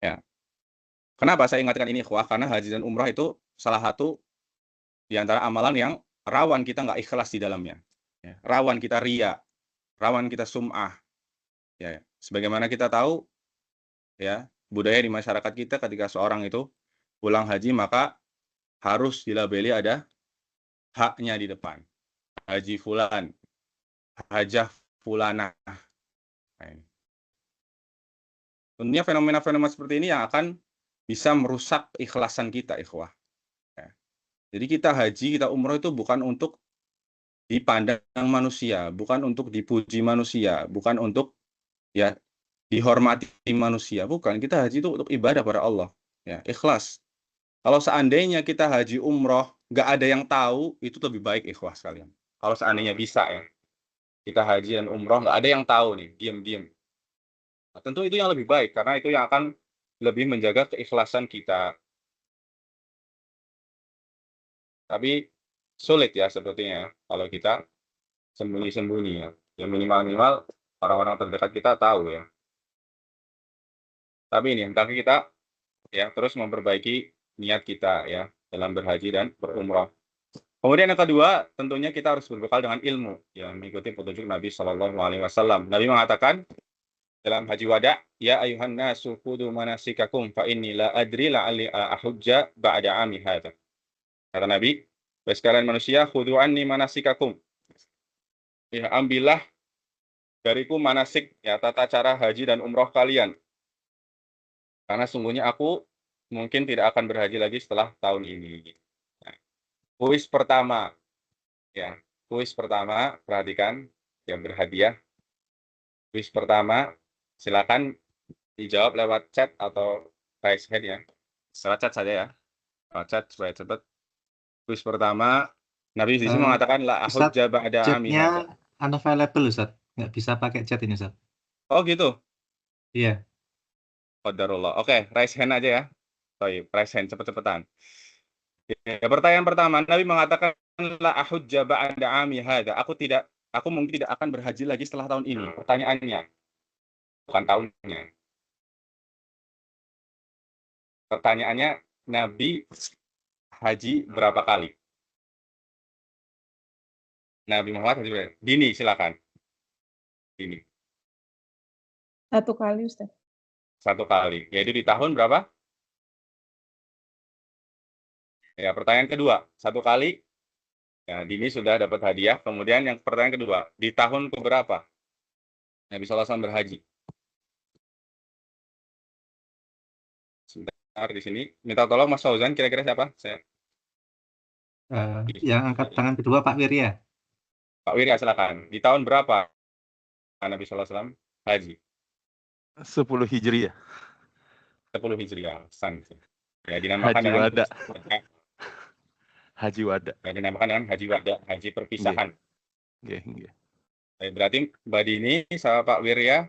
Ya. Kenapa saya ingatkan ini ikhwah? Karena haji dan umrah itu salah satu di antara amalan yang rawan kita nggak ikhlas di dalamnya. Ya, rawan kita ria, rawan kita sum'ah. Ya, sebagaimana kita tahu, ya budaya di masyarakat kita ketika seorang itu pulang haji maka harus dilabeli ada haknya di depan. Haji fulan, hajah fulanah. Nah, ini. Tentunya fenomena-fenomena seperti ini yang akan bisa merusak ikhlasan kita, ikhwah. Ya. Jadi kita haji, kita umroh itu bukan untuk dipandang manusia, bukan untuk dipuji manusia, bukan untuk ya dihormati manusia, bukan. Kita haji itu untuk ibadah pada Allah, ya ikhlas. Kalau seandainya kita haji umroh, nggak ada yang tahu, itu lebih baik ikhwah sekalian. Kalau seandainya bisa ya, kita haji dan umroh nggak ada yang tahu nih, diam-diam. Nah, tentu itu yang lebih baik karena itu yang akan lebih menjaga keikhlasan kita. Tapi sulit ya sepertinya kalau kita sembunyi-sembunyi ya. Yang minimal-minimal orang-orang terdekat kita tahu ya. Tapi ini entah kita ya terus memperbaiki niat kita ya dalam berhaji dan berumrah. Kemudian yang kedua, tentunya kita harus berbekal dengan ilmu yang mengikuti petunjuk Nabi Shallallahu Alaihi Wasallam. Nabi mengatakan dalam haji wada, ya ayuhan nasu kudu manasikakum fa inni la adri la'alli ahujja ba'da ami hadza. Kata Nabi, "Wahai sekalian manusia, khudu anni manasikakum." Ya, ambillah dariku manasik ya tata cara haji dan umroh kalian. Karena sungguhnya aku mungkin tidak akan berhaji lagi setelah tahun ini. Nah, kuis pertama ya, kuis pertama perhatikan yang berhadiah. Kuis pertama silakan dijawab lewat chat atau raise hand ya. Setelah chat saja ya. Chat supaya cepat. Kuis pertama, Nabi di sini mengatakan la Ustadz, ahujja ba'da ami hadza. chatnya unavailable Ustadz, nggak bisa pakai chat ini Ustadz. Oh gitu. Iya. Qadarullah. Oke, raise hand aja ya. Sorry, raise hand cepet-cepetan. Ya, pertanyaan pertama, Nabi mengatakan la ahujja ba'da ami hadza. Aku mungkin tidak akan berhaji lagi setelah tahun ini. Pertanyaannya, bukan tahunnya. Pertanyaannya, Nabi haji berapa kali? Nabi Muhammad haji berapa? Dini, silakan. Dini. 1 kali, Ustaz. 1 kali. Yaitu di tahun berapa? Ya, pertanyaan kedua. 1 kali. Ya, Dini sudah dapat hadiah. Kemudian yang pertanyaan kedua. Di tahun keberapa Nabi SAW berhaji? Sebentar di sini. Minta tolong Mas Fauzan, kira-kira siapa? Saya. Yang angkat tangan kedua Pak Wirya. Pak Wirya, silakan. Di tahun berapa Nabi SAW haji? 10 Hijriah. 10 Hijriah. Ya, dinamakan Haji dengan wada. Haji wada. ya, dinamakan dengan haji wada, haji perpisahan. Nggih. Berarti Mbak Dini sama Pak Wirya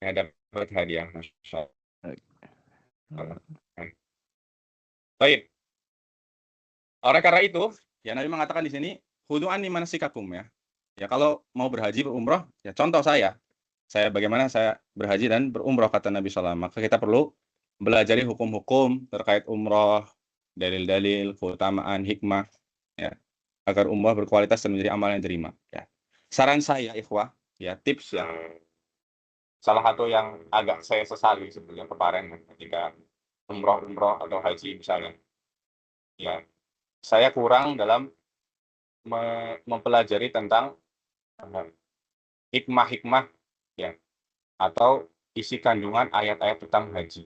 ya, dapat hadiah. Masya Allah. Baik. Oleh karena itu, ya Nabi mengatakan di sini, khudu anni manasikakum ya. Ya kalau mau berhaji berumroh, ya contoh saya bagaimana saya berhaji dan berumroh kata Nabi SAW. Maka kita perlu belajari hukum-hukum terkait umroh, dalil-dalil, keutamaan, hikmah, ya, agar umroh berkualitas dan menjadi amal yang diterima. Ya. Saran saya, ikhwah, ya tips yang salah satu yang agak saya sesali sebelumnya kemarin ketika umroh atau haji misalnya, ya saya kurang dalam mempelajari tentang hikmah-hikmah ya atau isi kandungan ayat-ayat tentang haji.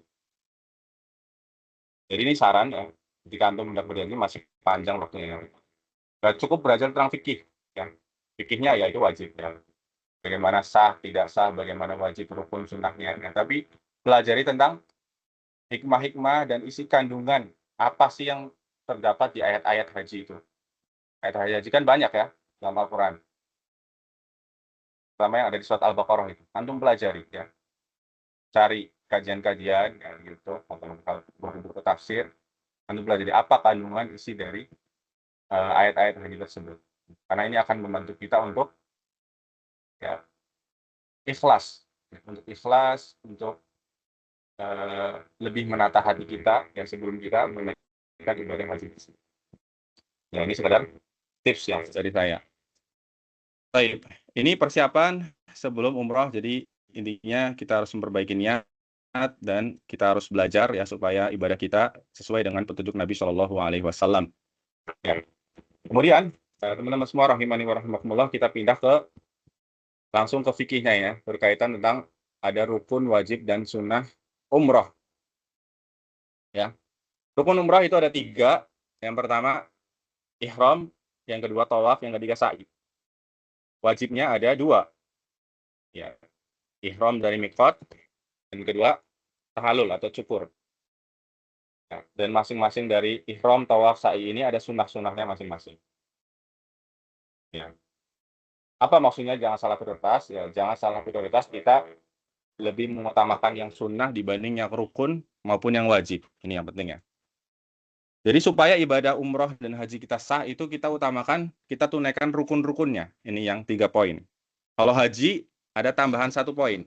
Jadi ini saran ya, ketika antum hendak berhaji masih panjang waktunya. Gak cukup belajar tentang fikih ya. Fikihnya ya itu wajib ya. Bagaimana sah, tidak sah, bagaimana wajib rukun sunnahnya. Ya. Tapi pelajari tentang hikmah-hikmah dan isi kandungan apa sih yang terdapat di ayat-ayat haji itu. Ayat haji kan banyak ya dalam Al-Quran. Terutama yang ada di surat Al-Baqarah itu. Antum pelajari ya. Cari kajian-kajian ya, gitu atau buku-buku tafsir. Antum pelajari apa kandungan isi dari ayat-ayat haji tersebut. Karena ini akan membantu kita untuk ya ikhlas, untuk lebih menata hati kita ya sebelum kita menunaikan ibadah haji. Ya ini sekedar tips ya dari saya. Baik, ini persiapan sebelum umroh, jadi intinya kita harus memperbaiki niat dan kita harus belajar ya supaya ibadah kita sesuai dengan petunjuk Nabi Shallallahu Alaihi Wasallam. Ya. Kemudian teman-teman semua rahimani wa rahimakumullah, kita pindah langsung ke fikihnya ya, berkaitan tentang ada rukun, wajib, dan sunnah umroh. Ya, rukun umroh itu ada 3. Yang pertama ihram, yang kedua tawaf, yang ketiga sa'i. Wajibnya ada 2. Ya, ihram dari miqat, dan kedua tahallul atau cukur. Ya, dan masing-masing dari ihram, tawaf, sa'i ini ada sunnah-sunnahnya masing-masing. Ya. Apa maksudnya jangan salah prioritas? Ya, jangan salah prioritas, kita lebih mengutamakan yang sunnah dibanding yang rukun maupun yang wajib. Ini yang penting ya. Jadi supaya ibadah umroh dan haji kita sah, itu kita utamakan, kita tunaikan rukun-rukunnya. Ini yang 3 poin. Kalau haji ada tambahan 1 poin.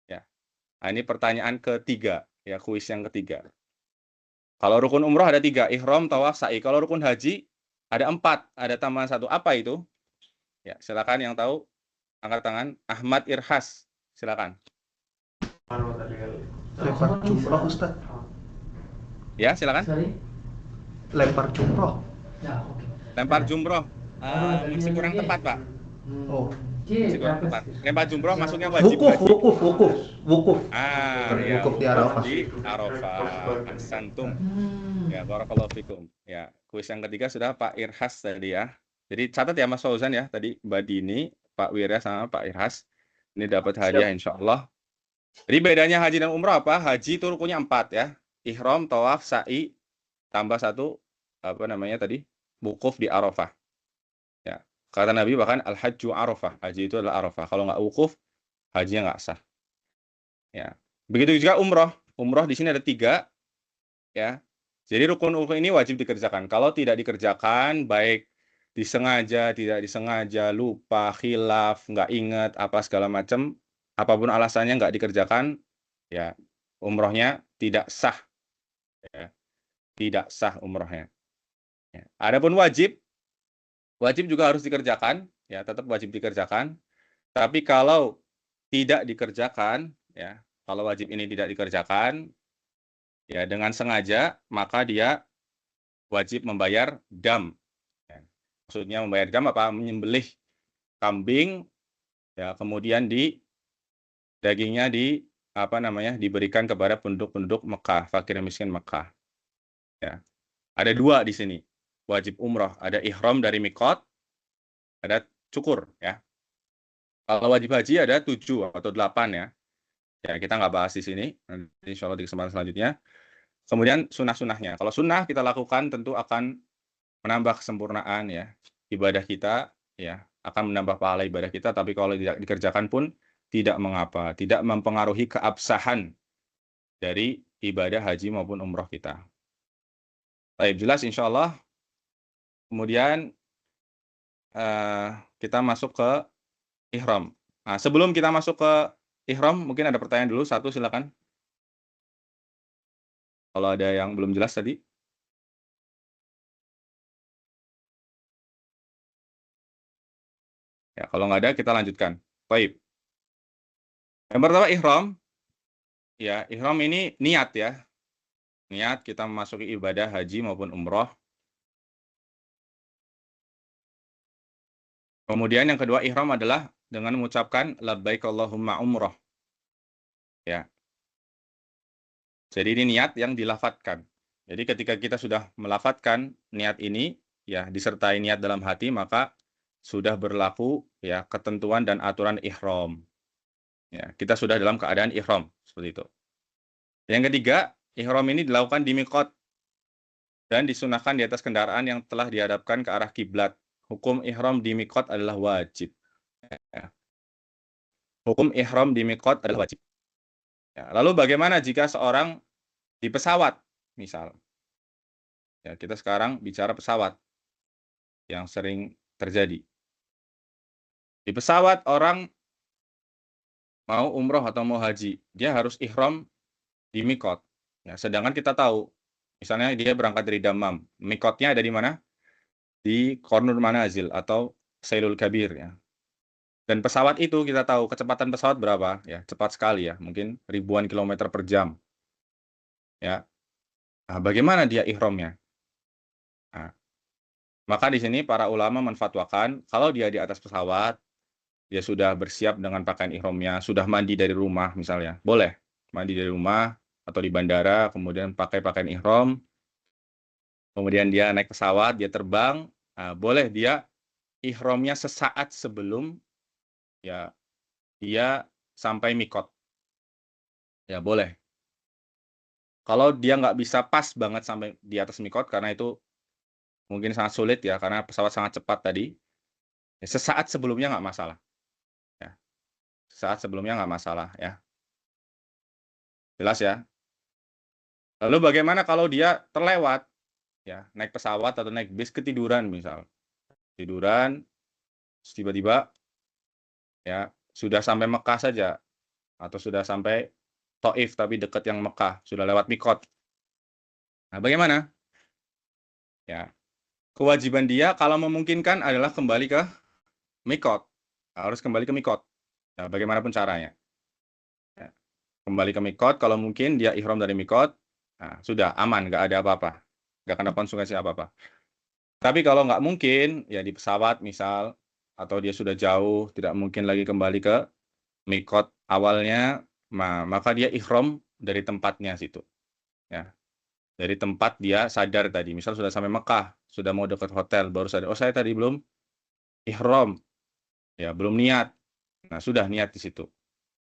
Ya. Nah, ini pertanyaan ketiga, ya, kuis yang ketiga. Kalau rukun umroh ada 3, ihram, tawaf, sa'i. Kalau rukun haji ada 4, ada tambahan 1. Apa itu? Ya, silakan yang tahu angkat tangan. Ahmad Irhas, silakan. Lempar jumroh, Ustaz. Ya, silakan. Lempar jumroh. Lempar jumroh. Masih kurang tepat, Pak. Oh. Masih kurang tepat. Lempar jumroh masuknya wajib. Wukuf. Ya, Wukuf di Arafah. Di Arafah. Ahsantum. Ya, barakallahu fikum. Ya, kuis yang ketiga sudah Pak Irhas tadi ya. Jadi catat ya Mas Fauzan ya, tadi Mbak Dini, Pak Wirya sama Pak Irhas. Ini dapat hadiah insya Allah. Jadi bedanya haji dan umrah apa? Haji itu rukunnya 4 ya. Ihram, tawaf, sa'i, tambah 1 apa namanya tadi? Wukuf di Arafah. Ya. Kata Nabi bahkan al-hajju Arafah. Haji itu adalah Arafah. Kalau nggak wukuf, hajinya nggak sah. Ya. Begitu juga umroh. Umroh di sini ada 3 ya. Jadi rukun-rukun ini wajib dikerjakan. Kalau tidak dikerjakan, baik disengaja, tidak disengaja, lupa, khilaf, nggak ingat, apa segala macam, apapun alasannya nggak dikerjakan, ya umrohnya tidak sah. Ya. Tidak sah umrohnya. Ya. Adapun wajib juga harus dikerjakan, ya tetap wajib dikerjakan. Tapi kalau tidak dikerjakan, ya kalau wajib ini tidak dikerjakan, ya dengan sengaja, maka dia wajib membayar dam. Ya. Maksudnya membayar dam apa? Menyembelih kambing, ya kemudian dagingnya diberikan kepada penduduk-penduduk Mekah, fakir miskin Mekah. Ya. Ada 2 di sini. Wajib umroh, ada ihram dari miqat, ada cukur ya. Kalau wajib haji ada 7 atau 8 ya. Ya, kita nggak bahas di sini. Nanti insya Allah di kesempatan selanjutnya. Kemudian sunnah-sunnahnya. Kalau sunnah kita lakukan tentu akan menambah kesempurnaan ya ibadah kita, ya akan menambah pahala ibadah kita. Tapi kalau tidak dikerjakan pun tidak mengapa, tidak mempengaruhi keabsahan dari ibadah haji maupun umroh kita. Baik, jelas insya Allah. Kemudian kita masuk ke ihram. Nah, sebelum kita masuk ke ihram, mungkin ada pertanyaan dulu. 1 silakan. Kalau ada yang belum jelas tadi. Ya, kalau nggak ada kita lanjutkan. Baik. Yang pertama ihram. Ya, ihram ini niat ya. Niat kita memasuki ibadah haji maupun umroh. Kemudian yang kedua ihram adalah dengan mengucapkan labbaik Allahumma umroh. Ya. Jadi ini niat yang dilafadzkan. Jadi ketika kita sudah melafadzkan niat ini, ya disertai niat dalam hati, maka sudah berlaku ya ketentuan dan aturan ihram. Ya, kita sudah dalam keadaan ihram seperti itu. Yang ketiga, ihram ini dilakukan di miqat dan disunahkan di atas kendaraan yang telah dihadapkan ke arah kiblat. Hukum ihram di miqat adalah wajib. Ya. Hukum ihram di miqat adalah wajib. Ya, lalu bagaimana jika seorang di pesawat, misal? Ya, kita sekarang bicara pesawat yang sering terjadi. Di pesawat orang mau umroh atau mau haji, dia harus ihram di miqat. Ya, sedangkan kita tahu, misalnya dia berangkat dari Dammam, miqatnya ada di mana? di Qornul Manazil atau Sailul Kabir ya. Dan pesawat itu kita tahu kecepatan pesawat berapa ya, cepat sekali ya, mungkin ribuan kilometer per jam. Ya. Nah, bagaimana dia ihramnya? Nah, maka di sini para ulama menfatwakan kalau dia di atas pesawat, dia sudah bersiap dengan pakaian ihramnya, sudah mandi dari rumah misalnya, boleh mandi dari rumah atau di bandara, kemudian pakai pakaian ihram, kemudian dia naik pesawat, dia terbang, boleh dia ihramnya sesaat sebelum ya dia sampai mikot, ya boleh. Kalau dia nggak bisa pas banget sampai di atas mikot karena itu mungkin sangat sulit ya karena pesawat sangat cepat tadi, ya, sesaat sebelumnya nggak masalah. Ya. Sesaat sebelumnya nggak masalah ya. Jelas ya. Lalu bagaimana kalau dia terlewat ya naik pesawat atau naik bis ketiduran misal, tiduran terus tiba-tiba ya sudah sampai Mekah saja atau sudah sampai Taif tapi dekat yang Mekah, sudah lewat mikot. Nah, bagaimana? Ya, kewajiban dia kalau memungkinkan adalah kembali ke mikot. Harus kembali ke mikot. Ya, bagaimanapun caranya. Ya, kembali ke mikot, kalau mungkin dia ihram dari mikot, nah, sudah aman, nggak ada apa-apa. Nggak kena konsekuensi apa-apa. Tapi kalau nggak mungkin, ya di pesawat misal, atau dia sudah jauh, tidak mungkin lagi kembali ke mikot awalnya, maka dia ihram dari tempatnya situ. Ya. Dari tempat dia sadar tadi. Misal sudah sampai Mekah, sudah mau dekat hotel, baru sadar, oh saya tadi belum ihram. Ya, belum niat. Nah, sudah niat di situ.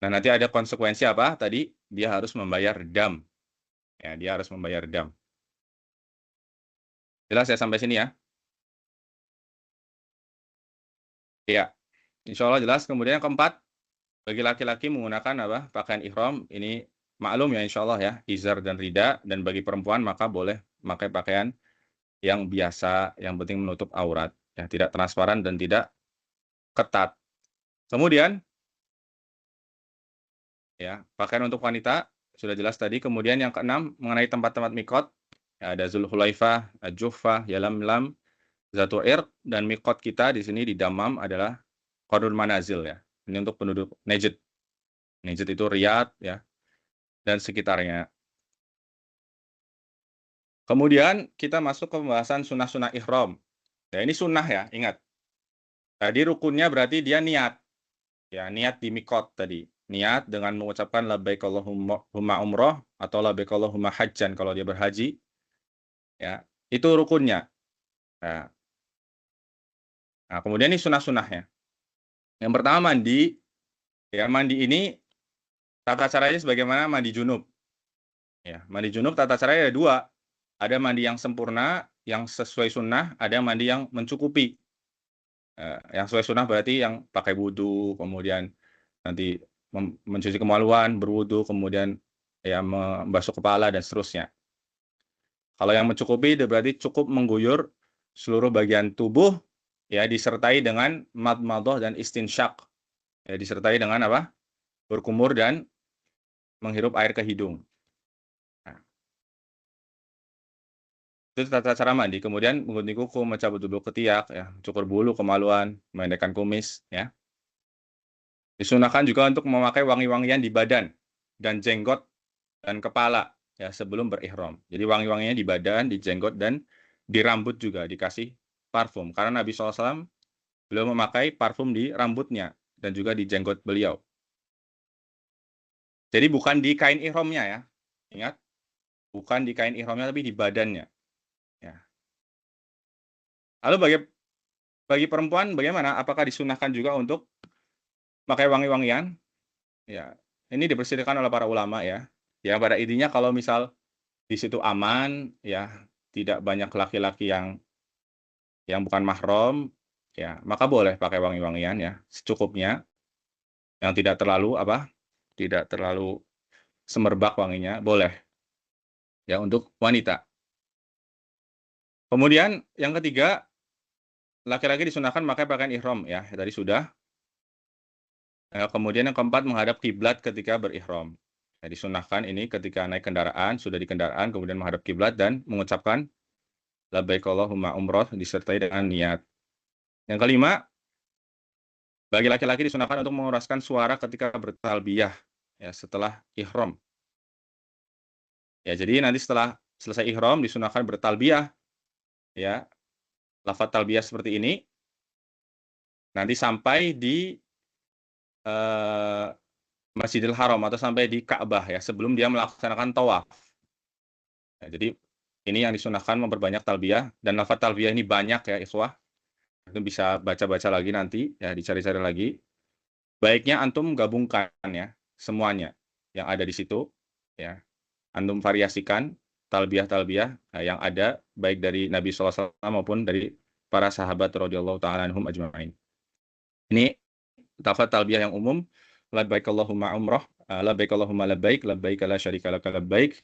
Nah, nanti ada konsekuensi apa? Tadi dia harus membayar dam. Ya, dia harus membayar dam. Jelas ya sampai sini ya? Iya. Insya Allah jelas. Kemudian yang keempat, bagi laki-laki menggunakan apa? Pakaian ihram. Ini maklum ya insya Allah ya. Izar dan rida. Dan bagi perempuan maka boleh memakai pakaian yang biasa, yang penting menutup aurat. Ya, tidak transparan dan tidak ketat. Kemudian, ya, pakaian untuk wanita sudah jelas tadi. Kemudian yang keenam mengenai tempat-tempat mikot, ya, ada Zulhulaifah, Juhfah, Yalamlam, Zatu Irq, dan mikot kita di sini di Dammam adalah Qornul Manazil ya. Ini untuk penduduk Najd. Najd itu Riyadh ya dan sekitarnya. Kemudian kita masuk ke pembahasan sunnah-sunnah ihram. Ya, ini sunnah ya, ingat. Tadi rukunnya berarti dia niat. Ya, niat di mikot tadi. Niat dengan mengucapkan labbaik Allahumma umroh atau labbaik Allahumma hajjan kalau dia berhaji. Ya, itu rukunnya. Nah, kemudian ini sunnah-sunnahnya. Yang pertama mandi. Ya, mandi ini tata caranya sebagaimana mandi junub. Ya, mandi junub tata caranya ada dua. Ada mandi yang sempurna, yang sesuai sunnah, ada mandi yang mencukupi. Yang sesuai sunnah berarti yang pakai wudhu, kemudian nanti mencuci kemaluan, berwudhu, kemudian ya membasuh kepala dan seterusnya. Kalau yang mencukupi berarti cukup mengguyur seluruh bagian tubuh ya disertai dengan madmadah dan istinsyak. Ya disertai dengan apa? Berkumur dan menghirup air ke hidung. Nah, itu tata cara mandi. Kemudian menggunting kuku, mencabut bulu ketiak, ya, cukur bulu, kemaluan, memendekkan kumis, ya. Disunahkan juga untuk memakai wangi-wangian di badan dan jenggot dan kepala ya sebelum berihram. Jadi wangi-wanginya di badan, di jenggot dan di rambut juga dikasih parfum. Karena Nabi SAW beliau memakai parfum di rambutnya dan juga di jenggot beliau. Jadi bukan di kain ihramnya ya. Ingat, bukan di kain ihramnya tapi di badannya. Ya. Lalu bagi perempuan bagaimana? Apakah disunahkan juga untuk pakai wangi-wangian? Ya, ini dipersilakan oleh para ulama ya. Ya pada intinya kalau misal di situ aman ya, tidak banyak laki-laki yang bukan mahram ya, maka boleh pakai wangi-wangian ya, secukupnya. Yang tidak terlalu apa? Tidak terlalu semerbak wanginya, boleh. Ya untuk wanita. Kemudian yang ketiga, laki-laki disunahkan pakai pakaian ihram ya, tadi sudah. Kemudian yang keempat menghadap kiblat ketika berihram. Ya, disunahkan ini ketika naik kendaraan, sudah di kendaraan, kemudian menghadap kiblat dan mengucapkan labbaik Allahumma umroh disertai dengan niat. Yang kelima, bagi laki-laki disunahkan untuk mengeraskan suara ketika bertalbiyah ya setelah ihram. Ya, jadi nanti setelah selesai ihram disunahkan bertalbiyah ya. Lafaz talbiyah seperti ini nanti sampai di Masjidil Haram atau sampai di Ka'bah ya sebelum dia melaksanakan tawaf. Ya, jadi ini yang disunahkan memperbanyak talbiyah dan lafaz talbiyah ini banyak ya ikhwah. Itu bisa baca-baca lagi nanti ya dicari-cari lagi. Baiknya antum gabungkan ya semuanya yang ada di situ ya. Antum variasikan talbiyah-talbiyah yang ada baik dari Nabi SAW maupun dari para sahabat radhiyallahu taala anhum ajma'in. Ini lafaz talbiyah yang umum, labbaik Allahumma umrah, labbaik Allahumma labbaik, labbaik la syarika laka labbaik.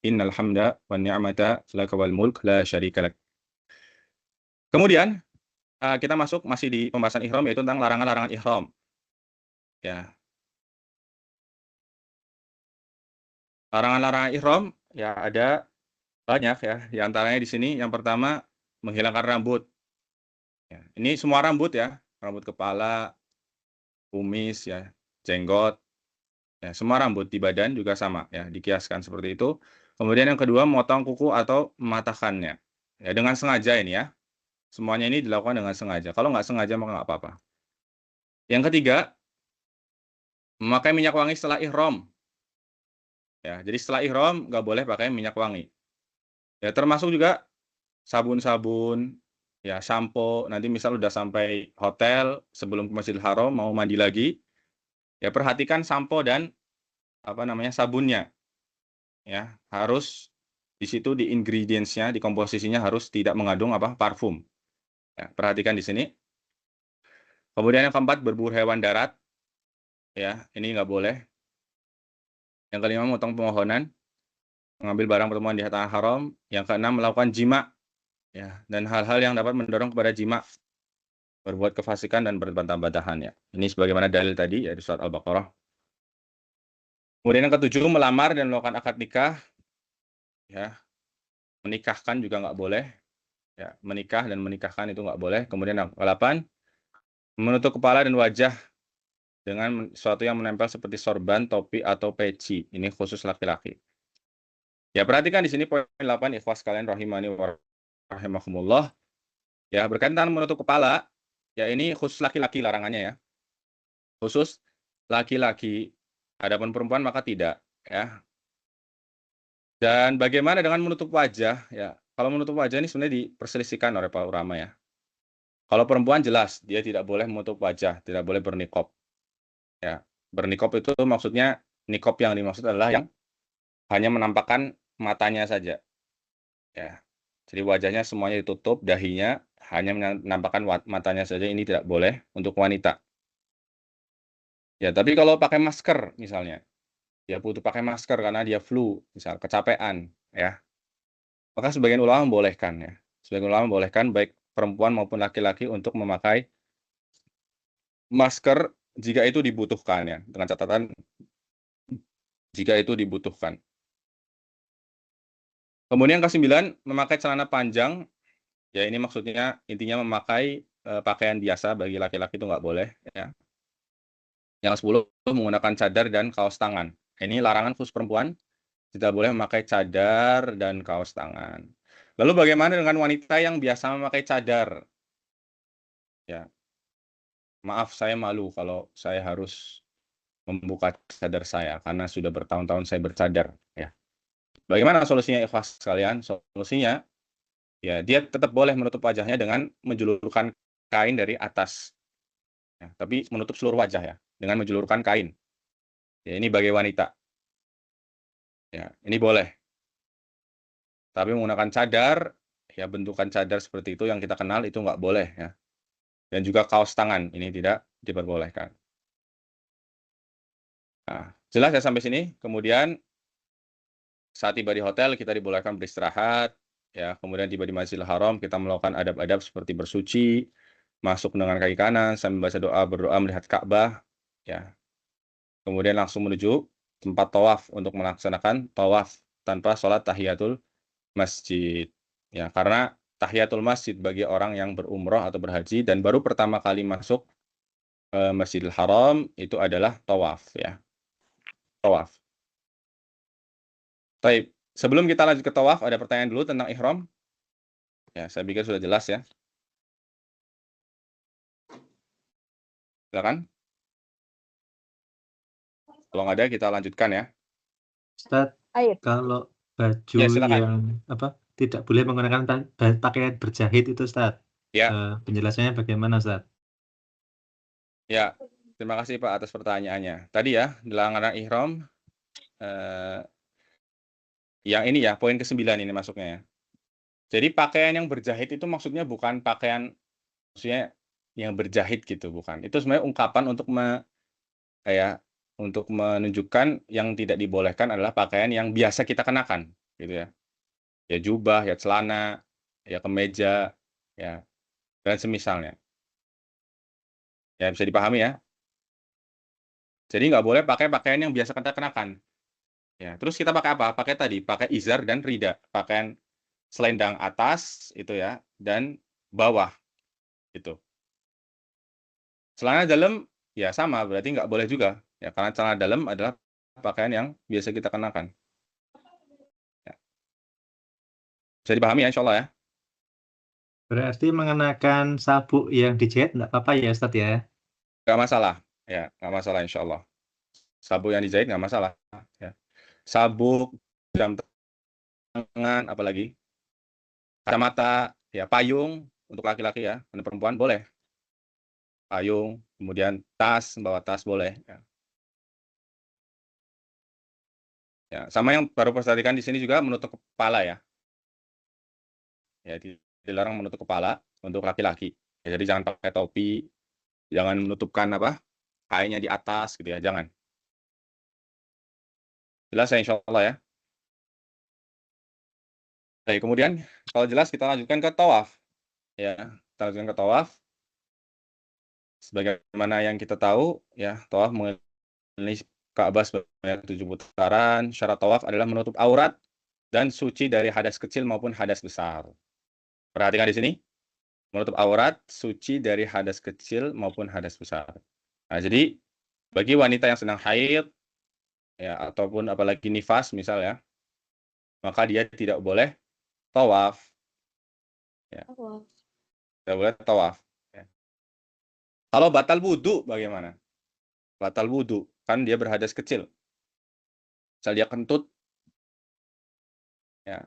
Innal hamda wan ni'mata laka wal mulk la syarika lak. Kemudian kita masih di pembahasan ihram yaitu tentang larangan-larangan ihram. Ya. Larangan-larangan ihram ya ada banyak ya. Di antaranya di sini yang pertama menghilangkan rambut. Ya, ini semua rambut ya, rambut kepala, kumis ya, jenggot. Ya, semua rambut di badan juga sama ya, dikiaskan seperti itu. Kemudian yang kedua memotong kuku atau mematahkannya. Ya, dengan sengaja ini ya. Semuanya ini dilakukan dengan sengaja. Kalau nggak sengaja maka nggak apa-apa. Yang ketiga, memakai minyak wangi setelah ihram. Ya, jadi setelah ihram nggak boleh pakai minyak wangi. Ya, termasuk juga sabun-sabun, ya sampo. Nanti misal udah sampai hotel sebelum ke Masjidil Haram mau mandi lagi, ya perhatikan sampo dan sabunnya. Ya, harus di situ di ingredients-nya, di komposisinya harus tidak mengandung parfum. Ya, perhatikan di sini. Kemudian yang keempat berburu hewan darat. Ya, ini nggak boleh. Yang kelima memotong pemohonan, mengambil barang pertemuan di tanah haram. Yang keenam melakukan jima. Ya, dan hal-hal yang dapat mendorong kepada jima, berbuat kefasikan dan berbantah-bantahan ya. Ini sebagaimana dalil tadi ya di surat Al-Baqarah. Kemudian yang ketujuh melamar dan melakukan akad nikah. Ya, menikahkan juga nggak boleh. Ya, menikah dan menikahkan itu nggak boleh. Kemudian yang ke-8 menutup kepala dan wajah dengan sesuatu yang menempel seperti sorban, topi atau peci. Ini khusus laki-laki. Ya, perhatikan di sini poin 8 ikhwas sekalian rahimani wa rahimakumullah. Ya, berkaitan menutup kepala, ya ini khusus laki-laki larangannya ya. Khusus laki-laki. Adapun perempuan maka tidak, ya. Dan bagaimana dengan menutup wajah? Ya, kalau menutup wajah ini sebenarnya diperselisihkan oleh para ulama ya. Kalau perempuan jelas dia tidak boleh menutup wajah, tidak boleh bernikop. Ya, bernikop itu maksudnya nikop yang dimaksud adalah yang hanya menampakkan matanya saja. Ya. Jadi wajahnya semuanya ditutup, dahinya hanya menampakkan matanya saja, ini tidak boleh untuk wanita. Ya, tapi kalau pakai masker misalnya, dia butuh pakai masker karena dia flu, misal kecapean, ya. Maka sebagian ulama membolehkan ya. Sebagian ulama membolehkan baik perempuan maupun laki-laki untuk memakai masker jika itu dibutuhkan ya, dengan catatan jika itu dibutuhkan. Kemudian ke-9 memakai celana panjang, ya ini maksudnya intinya memakai pakaian biasa bagi laki-laki itu nggak boleh ya. Yang 10 menggunakan cadar dan kaos tangan. Ini larangan khusus perempuan, tidak boleh memakai cadar dan kaos tangan. Lalu bagaimana dengan wanita yang biasa memakai cadar? Ya, maaf saya malu kalau saya harus membuka cadar saya karena sudah bertahun-tahun saya bercadar. Ya, bagaimana solusinya ikhwas sekalian? Solusinya, ya dia tetap boleh menutup wajahnya dengan menjulurkan kain dari atas. Ya, tapi menutup seluruh wajah ya, dengan menjulurkan kain. Ya, ini bagi wanita. Ya, ini boleh. Tapi menggunakan cadar, ya bentukan cadar seperti itu yang kita kenal itu nggak boleh ya. Dan juga kaos tangan ini tidak diperbolehkan. Nah, jelas ya sampai sini. Kemudian saat tiba di hotel kita dibolehkan beristirahat, ya. Kemudian tiba di Masjidil Haram kita melakukan adab-adab seperti bersuci, masuk dengan kaki kanan sambil baca doa, berdoa melihat Ka'bah, ya. Kemudian langsung menuju tempat tawaf untuk melaksanakan tawaf tanpa sholat tahiyatul masjid. Ya, karena tahiyatul masjid bagi orang yang berumroh atau berhaji dan baru pertama kali masuk Masjidil Haram itu adalah tawaf ya. Tawaf. Baik, sebelum kita lanjut ke tawaf ada pertanyaan dulu tentang ihram. Ya, saya pikir sudah jelas ya. Silakan. Kalau nggak ada kita lanjutkan ya. Ustadz, Air. kalau baju Ya, silakan. yang tidak boleh menggunakan pakaian berjahit itu Ustadz, Ya. penjelasannya bagaimana Ustadz? Ya, terima kasih Pak atas pertanyaannya. Tadi ya, larangan ihram yang ini ya, poin ke-9 ini masuknya ya. Jadi pakaian yang berjahit itu maksudnya bukan pakaian maksudnya yang berjahit gitu, bukan. Itu sebenarnya ungkapan untuk untuk menunjukkan yang tidak dibolehkan adalah pakaian yang biasa kita kenakan, gitu ya. Ya jubah, ya celana, ya kemeja, ya dan semisalnya. Ya bisa dipahami ya. Jadi nggak boleh pakai pakaian yang biasa kita kenakan. Ya, terus kita pakai apa? Pakai tadi, pakai izar dan rida, pakaian selendang atas itu ya dan bawah itu. Celana dalam ya sama, berarti nggak boleh juga ya karena celana dalam adalah pakaian yang biasa kita kenakan. Ya. Bisa dipahami ya, insya Allah ya. Berarti mengenakan sabuk yang dijahit nggak apa-apa ya Ustadz ya? Nggak masalah, ya nggak masalah insya Allah. Sabuk yang dijahit nggak masalah. Ya. Sabuk, jam tangan, apalagi kacamata, ya payung untuk laki-laki ya, untuk perempuan boleh. Payung, kemudian tas, bawa tas boleh. Ya. Ya, sama yang baru perhatikan di sini juga menutup kepala ya. Ya, dilarang menutup kepala untuk laki-laki. Ya, jadi jangan pakai topi, jangan menutupkan kainnya di atas gitu ya, jangan. Jelas ya insya Allah ya. Baik, kemudian kalau jelas kita lanjutkan ke tawaf. Ya, kita lanjutkan ke tawaf. Sebagaimana yang kita tahu ya, tawaf mengelilingi Ka'bah sebanyak 7 putaran. Syarat tawaf adalah menutup aurat dan suci dari hadas kecil maupun hadas besar. Perhatikan di sini, menutup aurat, suci dari hadas kecil maupun hadas besar. Nah, jadi bagi wanita yang sedang haid ya ataupun apalagi nifas misal ya, maka dia tidak boleh tawaf. Ya. Tidak boleh tawaf. Ya. Kalau batal wudu bagaimana? Batal wudu, kan dia berhadas kecil. Misal dia kentut, ya.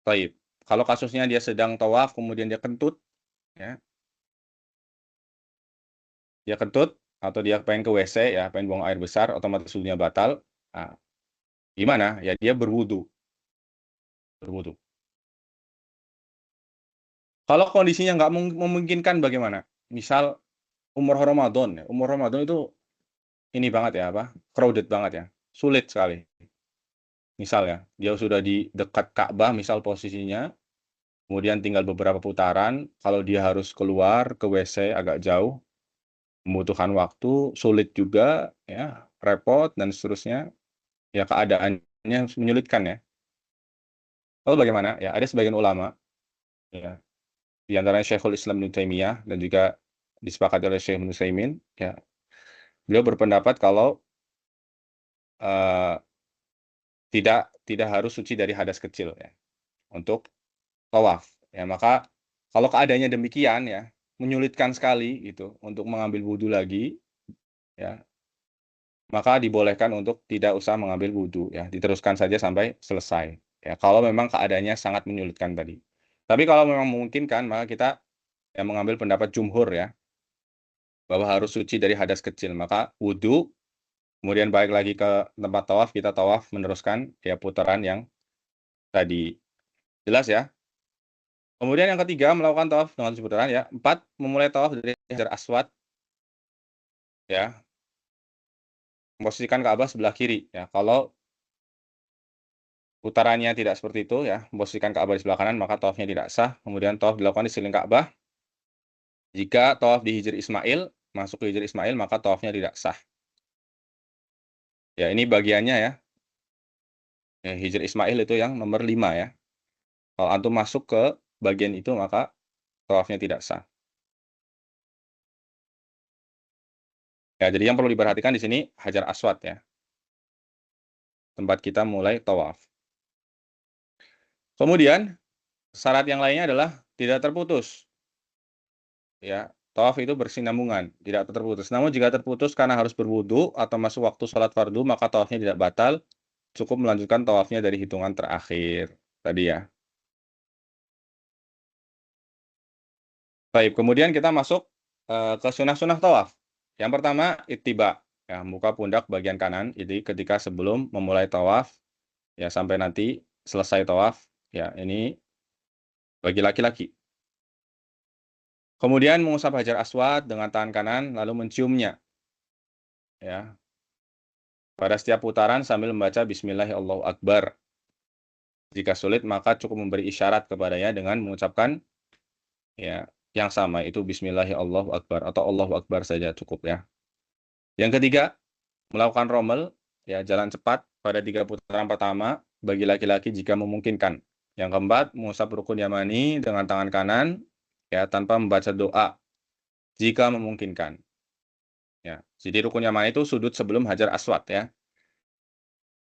Baik. Kalau kasusnya dia sedang tawaf, kemudian dia kentut, ya. Dia kentut, atau dia pengen ke WC, ya, pengen buang air besar, otomatis wudunya batal. Nah, gimana? Ya dia berwudu. Berwudu. Kalau kondisinya nggak memungkinkan bagaimana? Misal umur Ramadan, ya. Umur Ramadan itu ini banget ya, crowded banget ya. Sulit sekali. Misal ya, dia sudah di dekat Ka'bah, misal posisinya, kemudian tinggal beberapa putaran, kalau dia harus keluar ke WC agak jauh, membutuhkan waktu, sulit juga, ya, repot, dan seterusnya, ya keadaannya menyulitkan ya. Lalu bagaimana? Ya, ada sebagian ulama, ya, di antaranya Syekhul Islam Ibnu Taimiyah, dan juga disepakati oleh Syekh Ibnu Utsaimin, ya, beliau berpendapat kalau tidak harus suci dari hadas kecil ya, untuk tawaf. Ya, maka kalau keadaannya demikian ya, menyulitkan sekali gitu untuk mengambil wudhu lagi, ya, maka dibolehkan untuk tidak usah mengambil wudhu ya, diteruskan saja sampai selesai. Ya, kalau memang keadaannya sangat menyulitkan tadi. Tapi kalau memang memungkinkan, maka kita mengambil pendapat jumhur ya, bahwa harus suci dari hadas kecil. Maka wudhu, kemudian balik lagi ke tempat tawaf, kita tawaf meneruskan ya putaran yang tadi. Jelas ya? Kemudian yang ketiga, melakukan tawaf dengan 7 putaran ya. 4, memulai tawaf dari Hajar Aswad. Ya. Memposisikan Ka'bah sebelah kiri ya. Kalau putarannya tidak seperti itu ya, memposisikan Ka'bah di sebelah kanan, maka tawafnya tidak sah. Kemudian tawaf dilakukan di sekeliling Ka'bah. Jika tawaf di Hijr Ismail, masuk ke Hijr Ismail, maka tawafnya tidak sah. Ya, ini bagiannya ya. Ya, Hijr Ismail itu yang nomor 5 ya. Kalau antum masuk ke bagian itu maka tawafnya tidak sah. Ya, jadi yang perlu diperhatikan di sini Hajar Aswad ya. Tempat kita mulai tawaf. Kemudian syarat yang lainnya adalah tidak terputus. Ya, tawaf itu bersinambungan, tidak terputus. Namun jika terputus karena harus berwudu atau masuk waktu sholat fardu, maka tawafnya tidak batal. Cukup melanjutkan tawafnya dari hitungan terakhir tadi ya. Baik, kemudian kita masuk ke sunah-sunah tawaf. Yang pertama, ittiba. Ya, muka pundak bagian kanan. Jadi ketika sebelum memulai tawaf, ya sampai nanti selesai tawaf, ya ini bagi laki-laki. Kemudian mengusap Hajar Aswad dengan tangan kanan, lalu menciumnya. Ya. Pada setiap putaran sambil membaca Bismillahirrahmanirrahim Akbar. Jika sulit, maka cukup memberi isyarat kepadanya dengan mengucapkan ya yang sama, itu Bismillahirrahmanirrahim Akbar atau Allahu Akbar saja cukup ya. Yang ketiga, melakukan rommel, ya jalan cepat pada 3 putaran pertama bagi laki-laki jika memungkinkan. Yang keempat, mengusap rukun yamani dengan tangan kanan, ya tanpa membaca doa jika memungkinkan. Ya, jadi rukun yamani itu sudut sebelum Hajar Aswad ya.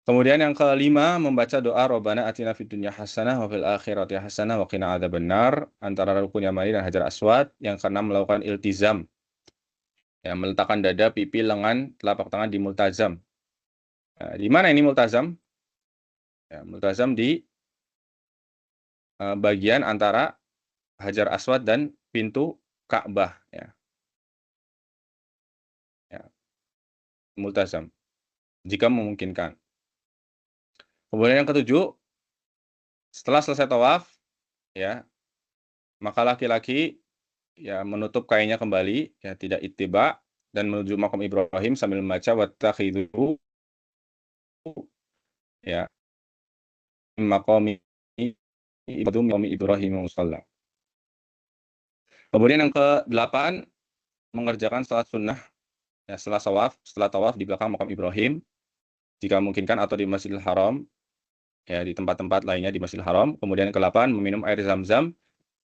Kemudian yang kelima, membaca doa Rabbana atina fid dunya hasanah wa fil akhirati hasanah wa qina adzabannar antara rukun yamani dan Hajar Aswad. Yang keenam, melakukan iltizam. Ya, meletakkan dada, pipi, lengan, telapak tangan di multazam. Nah, di mana ini multazam? Ya, multazam di bagian antara Hajar Aswad dan pintu Ka'bah. Ya. Ya. Multazam. Jika memungkinkan. Kemudian yang ketujuh, setelah selesai tawaf, ya, maka laki-laki ya menutup kainnya kembali, ya tidak ittiba, dan menuju makam Ibrahim sambil membaca wattakhidhu ya maqami Ibrahim musalla. Kemudian yang ke-8, mengerjakan salat sunnah ya setelah tawaf di belakang makam Ibrahim jika memungkinkan atau di Masjidil Haram, ya di tempat-tempat lainnya di Masjidil Haram. Kemudian yang ke-8, meminum air zam-zam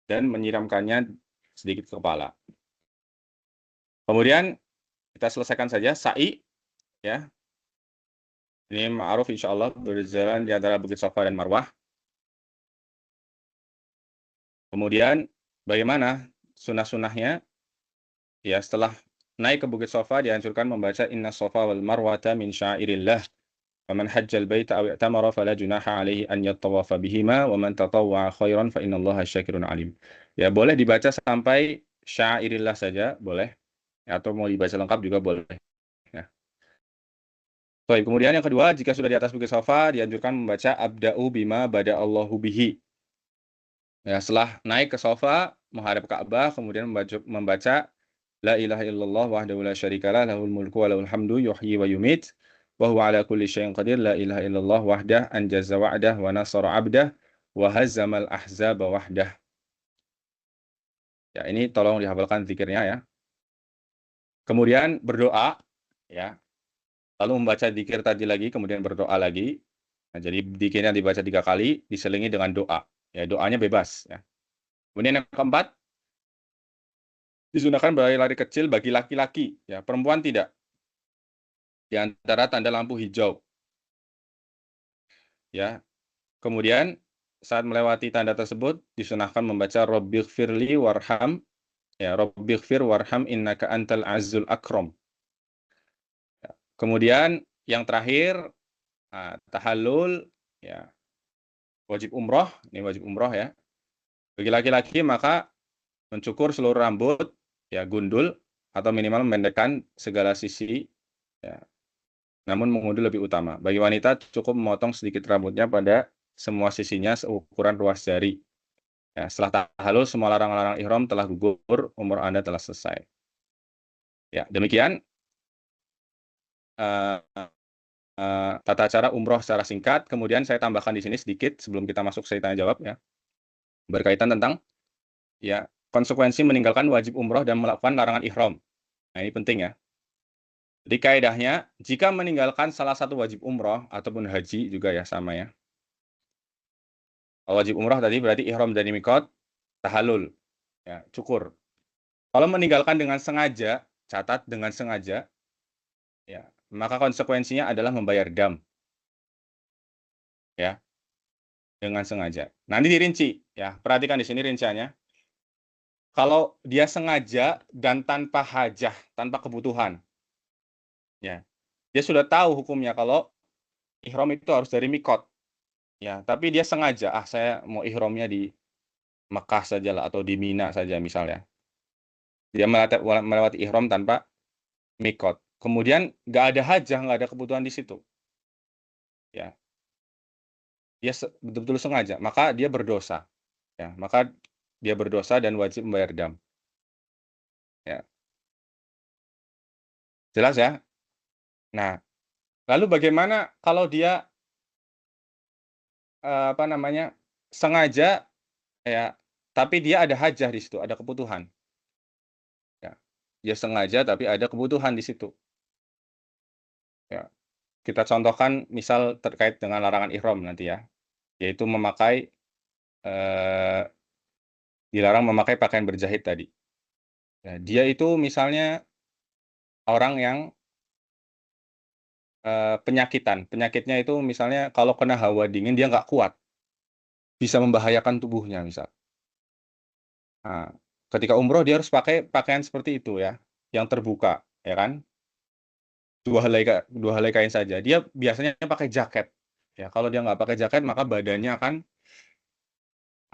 dan menyiramkannya sedikit ke kepala. Kemudian kita selesaikan saja sa'i ya. Ini ma'ruf insyaallah berjalan di antara Bukit Safa dan Marwah. Kemudian bagaimana sunnah-sunnahnya? Ya, setelah naik ke Bukit Safa dianjurkan membaca Inna Safa wal Marwata min syairillah. Faman hajjal baita aw i'tamara fala junaha alaihi an yattawafa bihima wa man tatawwa'a khairan fa innallaha syakirun alim. Ya, boleh dibaca sampai syairillah saja, boleh. Atau mau dibaca lengkap juga boleh. Ya. Baik, kemudian yang kedua, jika sudah di atas Bukit Safa dianjurkan membaca Abda'u bima bada'allahu bihi. Ya, setelah naik ke Safa menghadap Ka'bah kemudian membaca La ilaha illallah wahdahu la syarikalah lahul mulku wa lahul hamdu yuhyi wa yumit wa huwa ala kulli syai'in qadir la ilaha illallah wahdah anjaza wa'dah wa nasara 'abdah wa hazzamal ahzaba wahdah. Ya, ini tolong dihafalkan zikirnya ya. Kemudian berdoa ya. Lalu membaca zikir tadi lagi kemudian berdoa lagi. Nah, jadi zikirnya dibaca 3 kali diselingi dengan doa. Ya, doanya bebas ya. Kemudian yang keempat, disunahkan berlari kecil bagi laki-laki, ya, perempuan tidak. Di antara tanda lampu hijau. Ya. Kemudian saat melewati tanda tersebut disunahkan membaca Rabbighfirli warham, ya, Rabbighfir warham innaka antal azzul akram. Ya. Kemudian yang terakhir tahallul, ya. Wajib umroh, ini wajib umroh ya. Bagi laki-laki maka mencukur seluruh rambut, ya, gundul atau minimal memendekkan segala sisi, ya. Namun mengundul lebih utama. Bagi wanita cukup memotong sedikit rambutnya pada semua sisinya seukuran ruas jari. Ya, setelah tahallul semua larang-larang ihram telah gugur, umur Anda telah selesai. Ya, demikian tata cara umroh secara singkat. Kemudian saya tambahkan di sini sedikit sebelum kita masuk sesi tanya jawab ya. Berkaitan tentang ya konsekuensi meninggalkan wajib umroh dan melakukan larangan ihram. Nah, ini penting ya. Jadi kaidahnya, jika meninggalkan salah satu wajib umroh ataupun haji juga ya sama ya. Kalau wajib umrah tadi berarti ihram dari mikot, tahallul, ya, cukur. Kalau meninggalkan dengan sengaja, catat dengan sengaja, ya, maka konsekuensinya adalah membayar dam, ya, dengan sengaja. Nanti dirinci, ya, perhatikan di sini rinciannya. Kalau dia sengaja dan tanpa hajah, tanpa kebutuhan, ya, dia sudah tahu hukumnya kalau ihram itu harus dari mikot, ya, tapi dia sengaja, saya mau ihramnya di Mekah saja lah atau di Mina saja misalnya. Dia melewati ihram tanpa mikot. Kemudian nggak ada hajah, nggak ada kebutuhan di situ. Ya, dia betul-betul sengaja, maka dia berdosa. Ya, maka dia berdosa dan wajib membayar dam. Ya, jelas ya. Nah, lalu bagaimana kalau dia sengaja, ya, tapi dia ada hajah di situ, ada kebutuhan. Ya, dia sengaja tapi ada kebutuhan di situ. Ya, kita contohkan misal terkait dengan larangan ihram nanti ya, yaitu dilarang memakai pakaian berjahit tadi. Ya, dia itu misalnya orang yang penyakitan. Penyakitnya itu misalnya kalau kena hawa dingin dia nggak kuat, bisa membahayakan tubuhnya misal. Nah, ketika umroh dia harus pakai pakaian seperti itu ya, yang terbuka, ya kan? Dua helai kain saja. Dia biasanya pakai jaket. Ya, kalau dia nggak pakai jaket maka badannya akan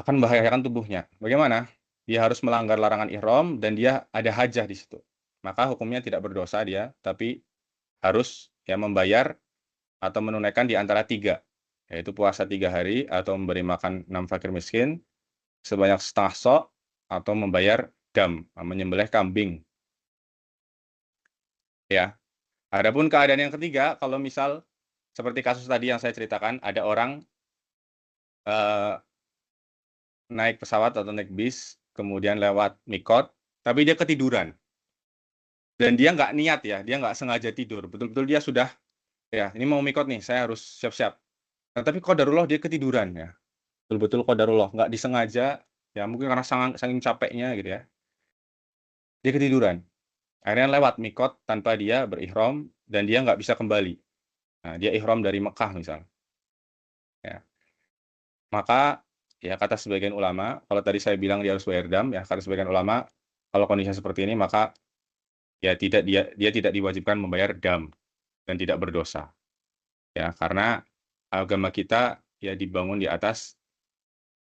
membahayakan tubuhnya. Bagaimana? Dia harus melanggar larangan ihram dan dia ada hajah di situ. Maka hukumnya tidak berdosa dia, tapi harus ya membayar atau menunaikan di antara 3, yaitu puasa 3 hari atau memberi makan 6 fakir miskin sebanyak setengah sok atau membayar dam, menyembelih kambing. Ya. Adapun keadaan yang ketiga, kalau misal seperti kasus tadi yang saya ceritakan, ada orang naik pesawat atau naik bis, kemudian lewat mikot, tapi dia ketiduran. Dan dia nggak niat ya, dia nggak sengaja tidur. Betul-betul dia sudah, ya ini mau mikot nih, saya harus siap-siap. Nah, tapi qadarullah dia ketiduran ya. Betul-betul qadarullah, nggak disengaja, ya mungkin karena saking capeknya gitu ya. Dia ketiduran. Akhirnya lewat mikot tanpa dia berihram dan dia nggak bisa kembali. Nah, dia ihram dari Mekah misal. Ya. Maka ya kata sebagian ulama, kalau tadi saya bilang dia harus bayar dam, ya kata sebagian ulama, kalau kondisinya seperti ini maka ya dia tidak diwajibkan membayar dam dan tidak berdosa. Ya, karena agama kita ya dibangun di atas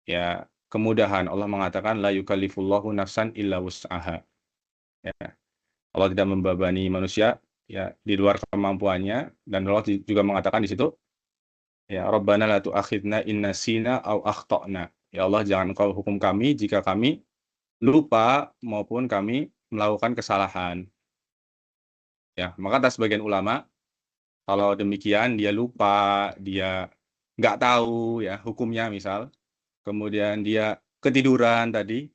ya kemudahan. Allah mengatakan la yukallifullahu nafsan illa wus'aha. Ya. Allah tidak membebani manusia ya di luar kemampuannya, dan Allah juga mengatakan di situ ya Rabbana la tu'akhidna in nasina au akhtana. Ya Allah, jangan Engkau hukum kami jika kami lupa maupun kami melakukan kesalahan. Ya, maka kata sebagian ulama, kalau demikian dia lupa, dia nggak tahu ya hukumnya misal, kemudian dia ketiduran tadi,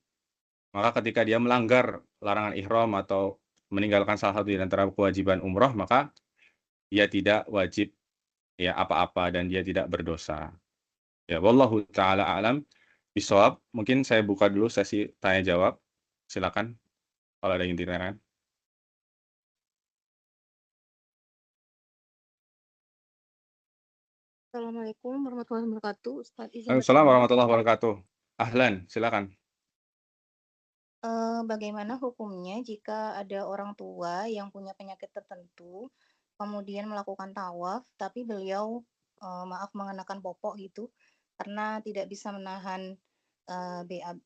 maka ketika dia melanggar larangan ihram atau meninggalkan salah satu di antara kewajiban umroh, maka dia tidak wajib ya apa-apa dan dia tidak berdosa. Ya, wallahu taala alam bisawab. Mungkin saya buka dulu sesi tanya jawab. Silakan kalau ada yang ditanyakan. Assalamualaikum warahmatullahi wabarakatuh. Ustaz, izin Assalamualaikum bertanya. warahmatullahi wabarakatuh. Ahlan, silakan. Bagaimana hukumnya jika ada orang tua yang punya penyakit tertentu, kemudian melakukan tawaf, tapi beliau mengenakan popok gitu, karena tidak bisa menahan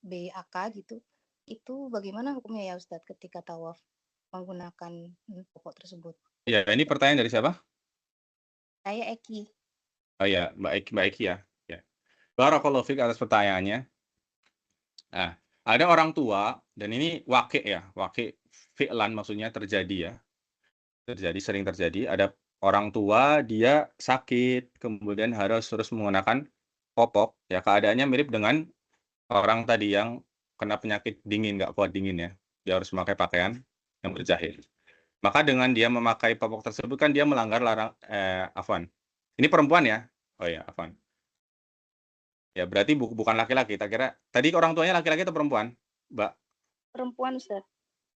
BAK gitu. Itu bagaimana hukumnya ya Ustadz ketika tawaf menggunakan popok tersebut? Ya, ini pertanyaan dari siapa? Saya Eki. Oh ya, Mbak Eki ya. Ya. Barakallahu fiik atas pertanyaannya. Nah, ada orang tua dan ini waqi' ya, waqi' fi'lan maksudnya terjadi ya. Sering terjadi, ada orang tua dia sakit, kemudian harus terus menggunakan popok, ya keadaannya mirip dengan orang tadi yang kena penyakit dingin, nggak kuat dingin ya. Dia harus memakai pakaian yang berjahit. Maka dengan dia memakai popok tersebut kan dia melanggar afwan. Ini perempuan ya? Oh ya, afwan. Ya, berarti bukan laki-laki. Tak kira tadi orang tuanya laki-laki atau perempuan, Mbak? Perempuan, Ustaz.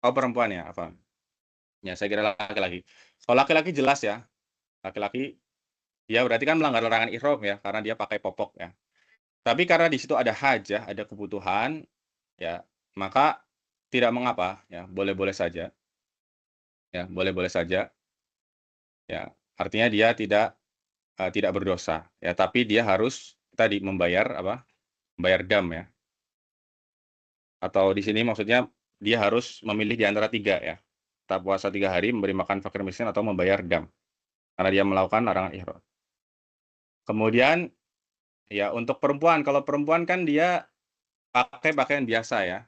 Oh, perempuan ya, apa? Ya, saya kira laki-laki. Kalau laki-laki jelas ya. Laki-laki ya berarti kan melanggar larangan ihram ya, karena dia pakai popok ya. Tapi karena di situ ada hajah, ada kebutuhan, ya, maka tidak mengapa ya, boleh-boleh saja. Ya, boleh-boleh saja. Ya, artinya dia tidak berdosa ya, tapi dia harus tadi membayar apa? Membayar dam ya. Atau di sini maksudnya dia harus memilih di antara 3 ya. Tetap puasa 3 hari, memberi makan fakir miskin atau membayar dam. Karena dia melakukan larangan ihram. Kemudian ya untuk perempuan, kalau perempuan kan dia pakai pakaian biasa ya.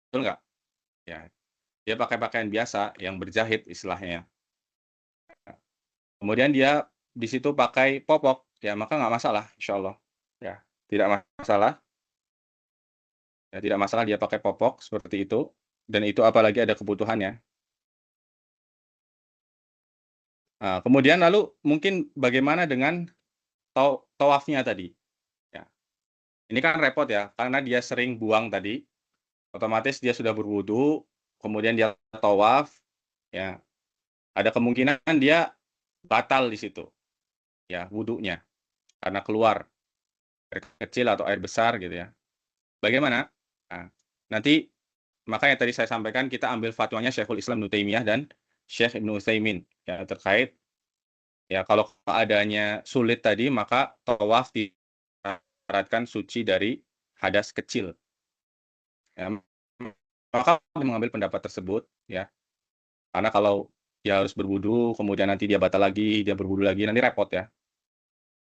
Betul nggak? Ya, dia pakai pakaian biasa yang berjahit istilahnya. Kemudian dia di situ pakai popok, ya maka nggak masalah, insya Allah. Ya, tidak masalah. Ya, tidak masalah dia pakai popok seperti itu. Dan itu apalagi ada kebutuhannya. Nah, kemudian lalu mungkin bagaimana dengan tawafnya tadi? Ya, ini kan repot ya, karena dia sering buang tadi. Otomatis dia sudah berwudu, kemudian dia tawaf, ya ada kemungkinan dia batal di situ, ya wudunya, karena keluar air kecil atau air besar gitu ya. Bagaimana? Nah, nanti makanya tadi saya sampaikan kita ambil fatwanya Syekhul Islam Ibnu Taimiyah dan Syekh Ibnu Utsaimin ya terkait ya kalau keadaannya sulit tadi maka tawaf disyaratkan suci dari hadas kecil. Ya, maka mengambil pendapat tersebut ya. Karena kalau dia harus berwudu kemudian nanti dia batal lagi, dia berwudu lagi nanti repot ya.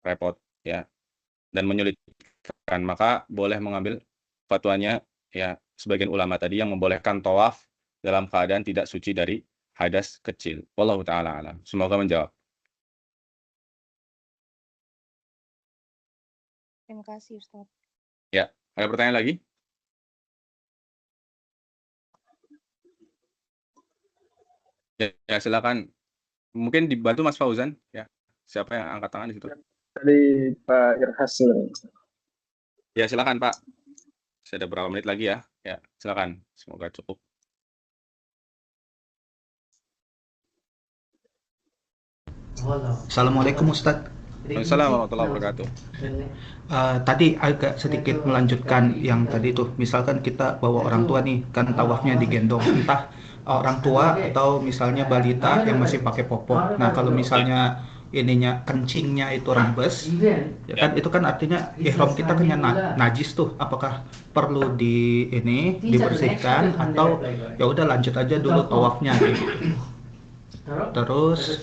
Repot ya dan menyulitkan. Maka boleh mengambil fatwanya ya sebagian ulama tadi yang membolehkan tawaf dalam keadaan tidak suci dari hadas kecil. Wallahu taala alam. Semoga menjawab. Terima kasih, Ustaz. Ya, ada pertanyaan lagi? Ya, silakan. Mungkin dibantu Mas Fauzan ya. Siapa yang angkat tangan di situ? Tadi Pak Irhasil. Ya, silakan Pak. Saya ada berapa menit lagi ya. Ya, silakan. Semoga cukup. Assalamualaikum Ustadz. Waalaikumsalam warahmatullahi wabarakatuh. Tadi agak sedikit melanjutkan yang tadi tuh, misalkan kita bawa orang tua nih, kan tawafnya digendong, entah orang tua atau misalnya balita yang masih pakai popok. Nah kalau misalnya ininya kencingnya itu rembes, ya kan itu kan artinya ihram kita kan najis tuh. Apakah perlu dibersihkan atau ya udah lanjut aja dulu tawafnya gitu. Terus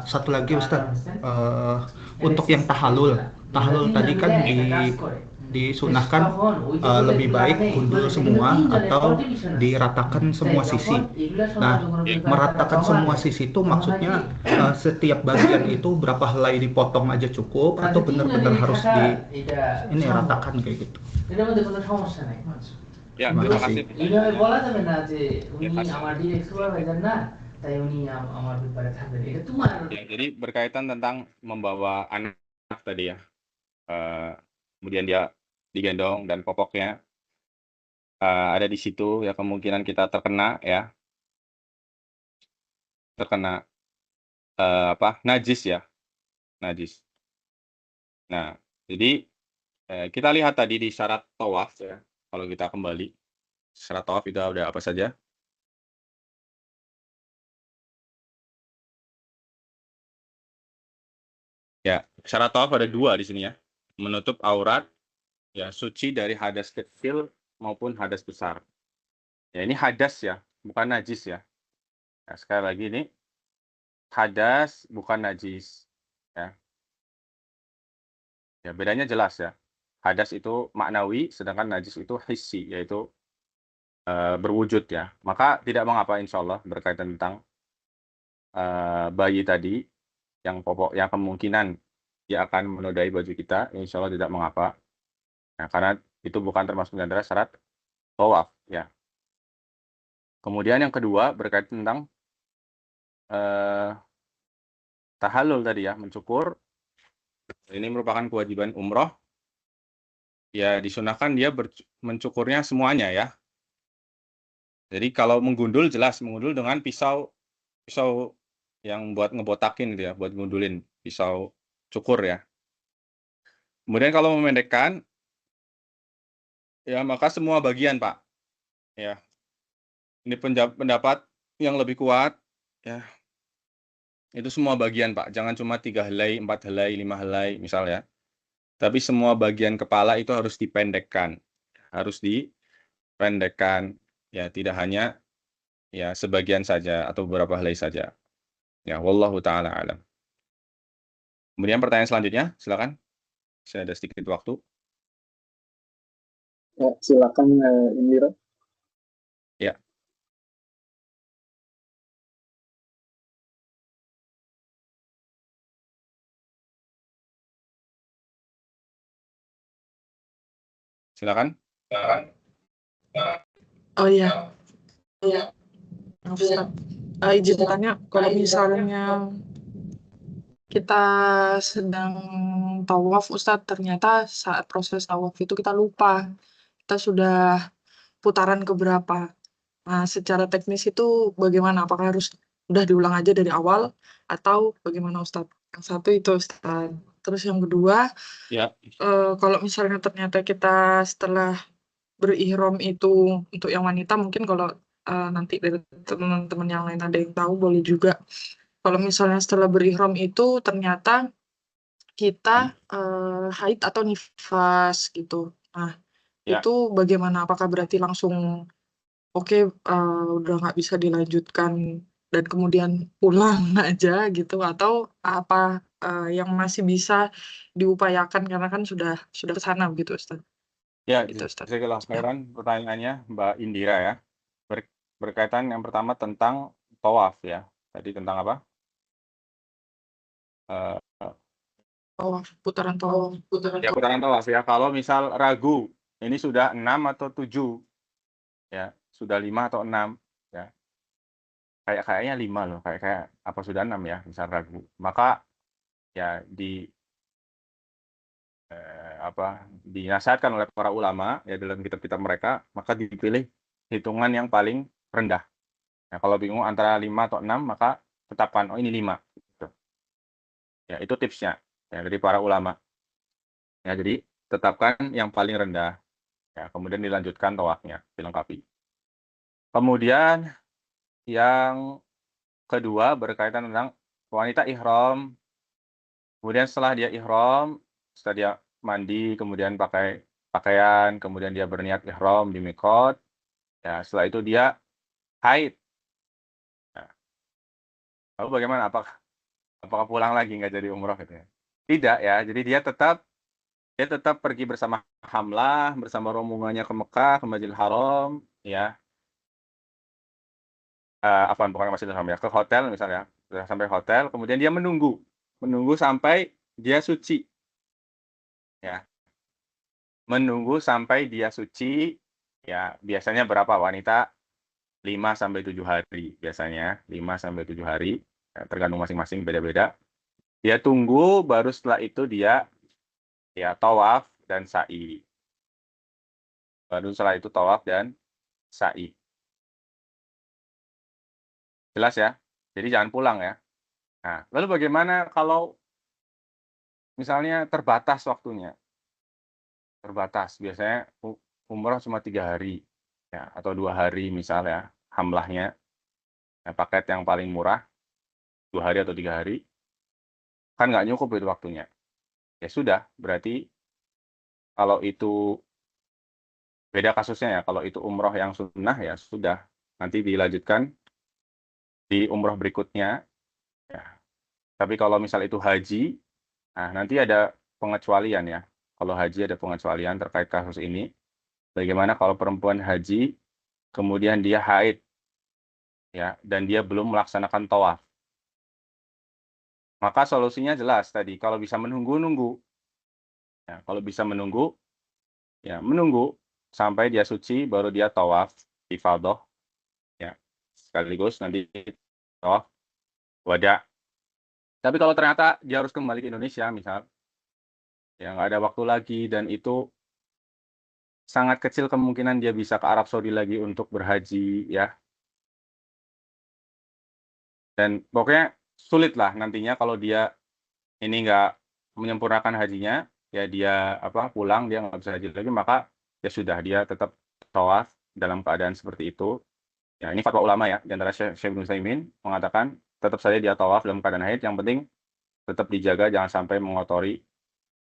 satu lagi Ustadz, untuk yang tahalul tadi kan disunahkan lebih baik gundul semua atau diratakan semua sisi. Nah, meratakan semua sisi itu maksudnya setiap bagian itu berapa helai dipotong aja cukup atau benar-benar harus ratakan kayak gitu. Ya, Terima terima kasih. kasih. এইভাবে বলা যাবে না যে উনি Ya, kasih. আমার direct supervisor না, তাই উনি আমার ব্যাপারে থাকবেন, এটা তোমার Ya, jadi berkaitan tentang membawa anak tadi ya. Kemudian dia digendong dan popoknya ada di situ ya kemungkinan kita terkena ya. Terkena najis ya. Najis. Nah, jadi kita lihat tadi di syarat tawaf ya. Kalau kita kembali syarat tawaf itu ada apa saja? Ya, syarat tawaf ada 2 di sini ya. Menutup aurat, ya suci dari hadas kecil maupun hadas besar. Ya, ini hadas ya, bukan najis ya. Nah, sekali lagi ini hadas bukan najis. Ya. Ya, bedanya jelas ya. Hadas itu maknawi, sedangkan najis itu hissi, yaitu berwujud ya. Maka tidak mengapa insya Allah berkaitan tentang bayi tadi yang kemungkinan dia akan menodai baju kita, insya Allah tidak mengapa. Nah, karena itu bukan termasuk di antara syarat tawaf ya. Kemudian yang kedua berkaitan tentang tahallul tadi ya, mencukur. Ini merupakan kewajiban umroh ya disunahkan dia mencukurnya semuanya ya. Jadi kalau menggundul jelas menggundul dengan pisau yang buat ngebotakin gitu ya, buat ngundulin, pisau cukur ya. Kemudian kalau memendekkan ya maka semua bagian, Pak. Ya. Ini pendapat yang lebih kuat ya. Itu semua bagian, Pak. Jangan cuma 3 helai, 4 helai, 5 helai misal ya. Tapi semua bagian kepala itu harus dipendekkan. Harus dipendekkan. Ya, tidak hanya ya sebagian saja atau beberapa helai saja. Ya, wallahu taala alam. Kemudian pertanyaan selanjutnya, silakan. Saya ada sedikit waktu. Ya, silakan Indira. Ya. Silakan. Oh iya, maaf Ustaz. Izin bertanya, kalau misalnya kita sedang tawaf Ustadz, ternyata saat proses tawaf itu kita lupa, kita sudah putaran keberapa. Nah, secara teknis itu bagaimana? Apakah harus udah diulang aja dari awal atau bagaimana Ustadz? Yang satu itu Ustadz. Terus yang kedua, Ya. kalau misalnya ternyata kita setelah berihram itu untuk yang wanita mungkin kalau nanti dari teman-teman yang lain ada yang tahu boleh juga. Kalau misalnya setelah berihram itu ternyata kita haid atau nifas gitu. Nah, Ya. itu bagaimana? Apakah berarti langsung oke udah nggak bisa dilanjutkan dan kemudian pulang aja gitu atau apa yang masih bisa diupayakan karena kan sudah ke sana begitu Ustaz. Ya, Gitu Ustaz. saya langskan pertanyaannya Mbak Indira ya. Berkaitan yang pertama tentang tawaf ya. Tadi tentang apa? Tawaf, putaran tawaf. Ya, putaran tawaf ya. Kalau misal ragu, ini sudah 6 atau 7. Ya, sudah 5 atau 6 ya. Kayaknya 5 loh, kayak apa sudah 6 ya, misal ragu. Maka ya dinasihatkan oleh para ulama ya dalam kitab-kitab mereka, maka dipilih hitungan yang paling rendah. Nah, kalau bingung antara 5 atau 6, maka tetapkan, oh ini 5. Gitu. Ya, itu tipsnya ya, dari para ulama. Ya, jadi tetapkan yang paling rendah. Ya, kemudian dilanjutkan tawafnya, dilengkapi. Kemudian yang kedua berkaitan tentang wanita ihram. Kemudian setelah dia ihram, setelah dia mandi, kemudian pakai pakaian, kemudian dia berniat ihram di miqat. Ya, setelah itu dia haid. Nah, lalu bagaimana? Apakah pulang lagi nggak jadi umroh gitu ya? Tidak ya. Jadi dia tetap pergi bersama Hamlah, bersama rombongannya ke Mekah, ke Masjidil Haram, ya. Bukan ke Masjidil Haram ya, ke hotel misalnya. Sudah sampai hotel, kemudian dia menunggu sampai dia suci. Ya. Menunggu sampai dia suci, ya biasanya berapa wanita? 5 sampai 7 hari biasanya, 5 sampai 7 hari, ya, tergantung masing-masing beda-beda. Dia tunggu, baru setelah itu dia ya tawaf dan sa'i. Baru setelah itu tawaf dan sa'i. Jelas ya? Jadi jangan pulang ya. Nah, lalu bagaimana kalau misalnya terbatas waktunya? Terbatas, biasanya umroh cuma 3 hari ya, atau 2 hari misalnya hamlahnya. Ya, paket yang paling murah 2 hari atau 3 hari. Kan nggak cukup itu waktunya. Ya sudah, berarti kalau itu beda kasusnya ya, kalau itu umroh yang sunnah ya sudah, nanti dilanjutkan di umroh berikutnya. Ya. Tapi kalau misal itu haji, nah nanti ada pengecualian ya. Kalau haji ada pengecualian terkait kasus ini. Bagaimana kalau perempuan haji, kemudian dia haid, ya, dan dia belum melaksanakan tawaf. Maka solusinya jelas tadi, kalau bisa menunggu. Ya, kalau bisa menunggu, ya menunggu sampai dia suci, baru dia tawaf ifadah. Ya, sekaligus nanti tawaf wada. Tapi kalau ternyata dia harus kembali ke Indonesia, misal, ya nggak ada waktu lagi dan itu sangat kecil kemungkinan dia bisa ke Arab Saudi lagi untuk berhaji ya. Dan pokoknya sulit lah nantinya kalau dia ini nggak menyempurnakan hajinya, ya dia pulang dia nggak bisa haji lagi, maka ya sudah dia tetap tawaf dalam keadaan seperti itu. Ya ini fatwa ulama ya, di antara Syekh Ibnu Utsaimin mengatakan tetap saja dia tawaf dalam keadaan haid, yang penting tetap dijaga jangan sampai mengotori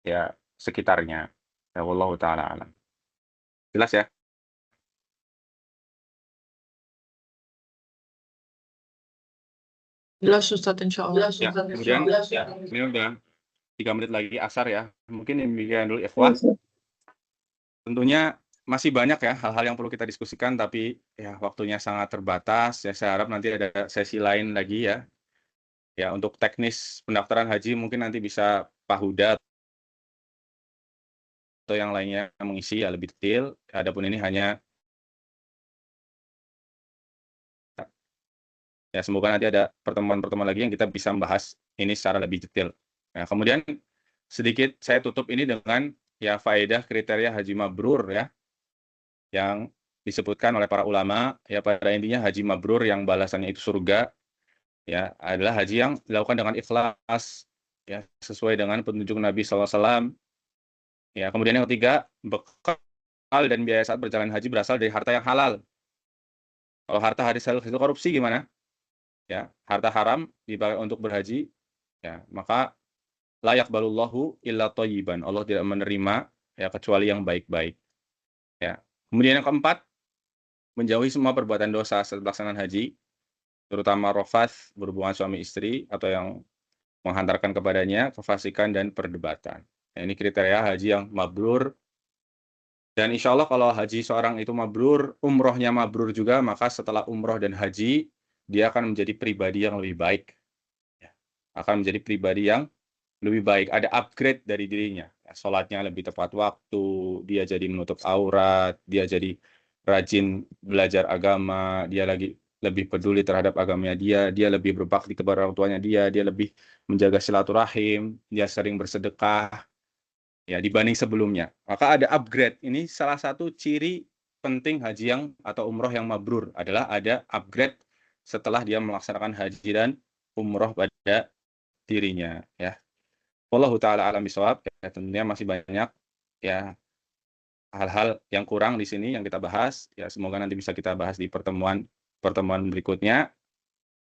ya sekitarnya. Ya wallahu taala alam. Jelas ya? Jelas Ustadz, insya Allah. Ya, kemudian ya, ini udah 3 menit lagi asar ya. Mungkin demikian dulu Ya, ikhwah. Ustaz. Tentunya masih banyak ya hal-hal yang perlu kita diskusikan, tapi ya waktunya sangat terbatas. Ya saya harap nanti ada sesi lain lagi ya. Ya untuk teknis pendaftaran haji mungkin nanti bisa Pak Huda atau yang lainnya mengisi ya lebih detail. Adapun ini hanya ya semoga nanti ada pertemuan-pertemuan lagi yang kita bisa membahas ini secara lebih detail. Nah, kemudian sedikit saya tutup ini dengan ya faedah kriteria haji mabrur ya yang disebutkan oleh para ulama. Ya pada intinya haji mabrur yang balasannya itu surga ya adalah haji yang dilakukan dengan ikhlas ya sesuai dengan petunjuk Nabi SAW. Ya kemudian yang ketiga, bekal dan biaya saat berjalan haji berasal dari harta yang halal. Kalau harta hasil korupsi gimana? Ya, harta haram dipakai untuk berhaji, ya maka la yaqbalullahu illa thayyiban. Allah tidak menerima ya kecuali yang baik-baik. Ya. Kemudian yang keempat, menjauhi semua perbuatan dosa saat pelaksanaan haji, terutama rafath, berhubungan suami istri atau yang menghantarkan kepadanya, kefasikan dan perdebatan. Ya, ini kriteria haji yang mabrur. Dan insya Allah kalau haji seorang itu mabrur, umrohnya mabrur juga, maka setelah umroh dan haji dia akan menjadi pribadi yang lebih baik. Ya, akan menjadi pribadi yang lebih baik. Ada upgrade dari dirinya. Ya, sholatnya lebih tepat waktu, dia jadi menutup aurat, dia jadi rajin belajar agama, dia lagi lebih peduli terhadap agamanya dia lebih berbakti kepada orang tuanya dia lebih menjaga silaturahim, dia sering bersedekah, ya dibanding sebelumnya. Maka ada upgrade. Ini salah satu ciri penting haji yang atau umroh yang mabrur adalah ada upgrade setelah dia melaksanakan haji dan umroh pada dirinya ya. Wallahu taala alam bisawab. Ya, tentunya masih banyak ya hal-hal yang kurang di sini yang kita bahas. Ya semoga nanti bisa kita bahas di pertemuan berikutnya.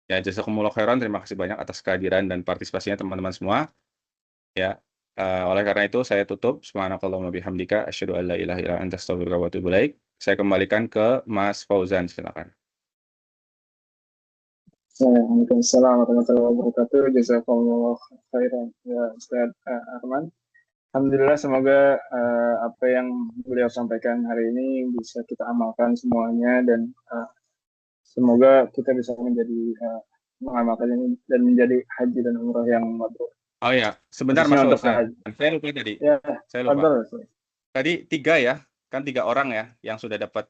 Ya jazakumullah khairan, terima kasih banyak atas kehadiran dan partisipasinya teman-teman semua. Ya, oleh karena itu saya tutup. Subhanakallahumma bihamdika asyhadu an la ilaha illa anta astaghfiruka wa atubu ilaik. Saya kembalikan ke Mas Fauzan, silakan. Waalaikumsalam warahmatullahi wabarakatuh. Jazakallahu khairan ya Ustaz Arman. Alhamdulillah, semoga apa yang beliau sampaikan hari ini bisa kita amalkan semuanya, dan semoga kita bisa menjadi mengamalkan ini dan menjadi haji dan umroh yang mabrur. Oh ya, sebentar Mas Fauzan. Saya lupa tadi. Ya, saya lupa. betul. Tadi 3 ya, kan 3 orang ya yang sudah dapat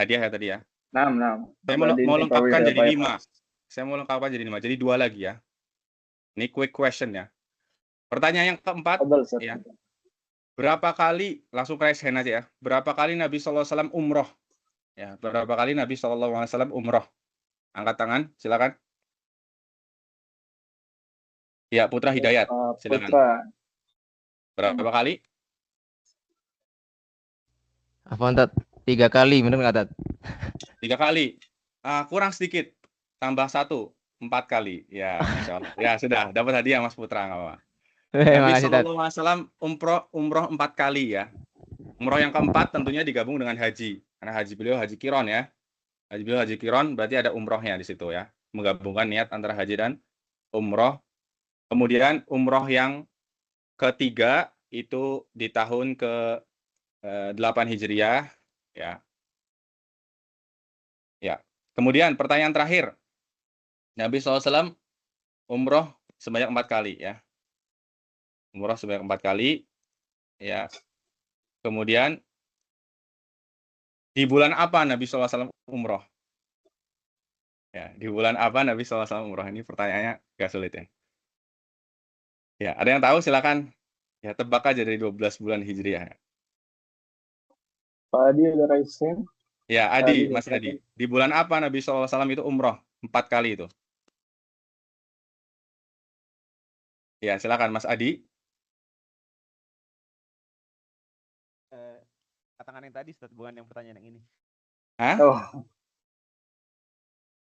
hadiah ya tadi ya. 6. Saya mau lengkapkan jadi 5. Saya mau lengkapkan jadi 5. Jadi 2 lagi ya. Ini quick question ya. Pertanyaan yang keempat ya. Berapa kali, langsung raise hand aja ya. Berapa kali Nabi SAW umroh? Ya, berapa kali Nabi SAW umroh? Angkat tangan, silakan. Ya, Putra Hidayat, silakan. Berapa kali? Apa Tat? 3 kali, benar nggak Tat? 3 kali. Kurang sedikit. Tambah 1, 4 kali. Ya, Masya Allah. Ya, sudah. Dapat hadiah Mas Putra, nggak apa-apa. Nabi SAW umroh 4 kali ya. Umroh yang keempat tentunya digabung dengan haji. Karena haji beliau haji kiron ya. Haji beliau haji kiron berarti ada umrohnya di situ ya. Menggabungkan niat antara haji dan umroh. Kemudian umroh yang ketiga itu di tahun ke-8 Hijriah ya. Ya. Kemudian pertanyaan terakhir. Nabi SAW umroh sebanyak 4 kali ya. Umroh sebanyak 4 kali ya. Kemudian di bulan apa Nabi SAW umroh? Ya, di bulan apa Nabi SAW umroh? Ini pertanyaannya agak sulit ya. Ya, ada yang tahu silakan. Ya, tebak aja dari 12 bulan Hijriah. Pak Adi ada raise hand. Ya, Pak Adi, Adi, Mas silakan. Adi. Di bulan apa Nabi SAW itu umroh? 4 kali itu. Ya, silakan Mas Adi. Katakan yang tadi, Ustaz, bukan yang pertanyaan yang ini. Hah? Oh,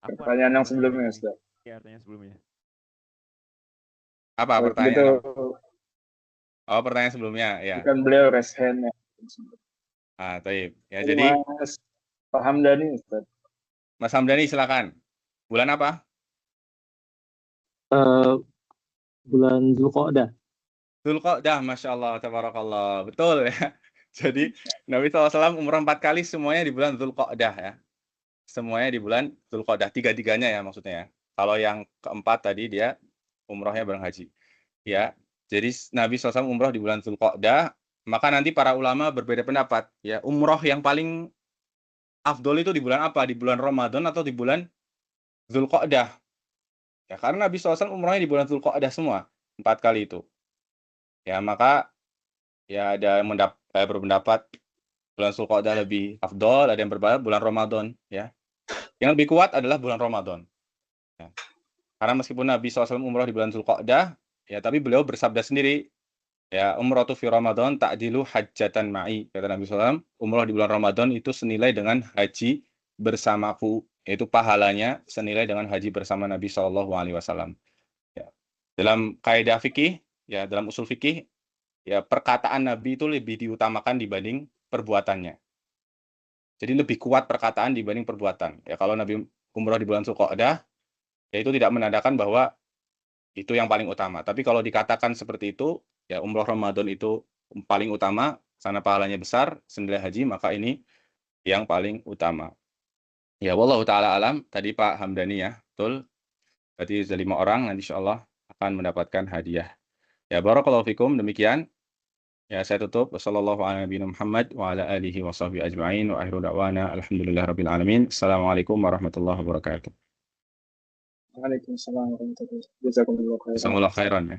Apa pertanyaan yang pertanyaan sebelumnya, ini? Ustaz. Ya, pertanyaan sebelumnya. Apa Kalau pertanyaan? gitu, Oh, pertanyaan sebelumnya. Ya. bukan beliau raise hand ya. Taib. Ya, Ini jadi Mas Pak Hamdani, Ustaz. Mas Hamdani silakan. Bulan apa? Bulan Zulqa'dah. Dzulqa'dah, Masya Allah, tabarakallah. Betul ya. Jadi Nabi SAW umroh 4 kali semuanya di bulan Dzulqa'dah ya. Semuanya di bulan Dzulqa'dah, tiga-tiganya ya maksudnya ya. Kalau yang keempat tadi dia umrohnya bareng haji. Ya, jadi Nabi SAW umroh di bulan Dzulqa'dah, maka nanti para ulama berbeda pendapat. Ya, umroh yang paling afdol itu di bulan apa? Di bulan Ramadan atau di bulan Dzulqa'dah? Ya, karena Nabi SAW umrohnya di bulan Dzulqa'dah semua, 4 kali itu. Ya, maka ya ada yang berpendapat bulan Dzulqa'dah lebih afdol, ada yang berpendapat bulan Ramadan. Ya, yang lebih kuat adalah bulan Ramadan. Ya. Karena meskipun Nabi SAW umroh di bulan Dzulqa'dah, ya tapi beliau bersabda sendiri, ya umratu fi Ramadan ta'dilu hajjatan ma'i. Kata Nabi SAW, umroh di bulan Ramadan itu senilai dengan haji bersamaku. Yaitu pahalanya senilai dengan haji bersama Nabi SAW. Ya. Dalam kaidah fikih, ya dalam usul fikih, ya perkataan Nabi itu lebih diutamakan dibanding perbuatannya. Jadi lebih kuat perkataan dibanding perbuatan. Ya kalau Nabi umroh di bulan Dzulqa'dah, ya itu tidak menandakan bahwa itu yang paling utama. Tapi kalau dikatakan seperti itu, ya umroh Ramadan itu paling utama, karena pahalanya besar, senilai haji, maka ini yang paling utama. Ya, wallahu ta'ala alam, tadi Pak Hamdani ya, betul. Berarti 5 orang, nanti insya Allah akan mendapatkan hadiah. Ya, barakallahu fikum, demikian. Ya, saya tutup. Wassalamualaikum warahmatullahi wabarakatuh. Wa ala alihi wa sahbihi ajma'in. Wa akhiru da'wana. Alhamdulillah rabbil alamin. Assalamualaikum warahmatullahi wabarakatuh. Waalaikumsalam warahmatullahi wabarakatuh. Jazakumullah khairan. Jazakumullah khairan ya.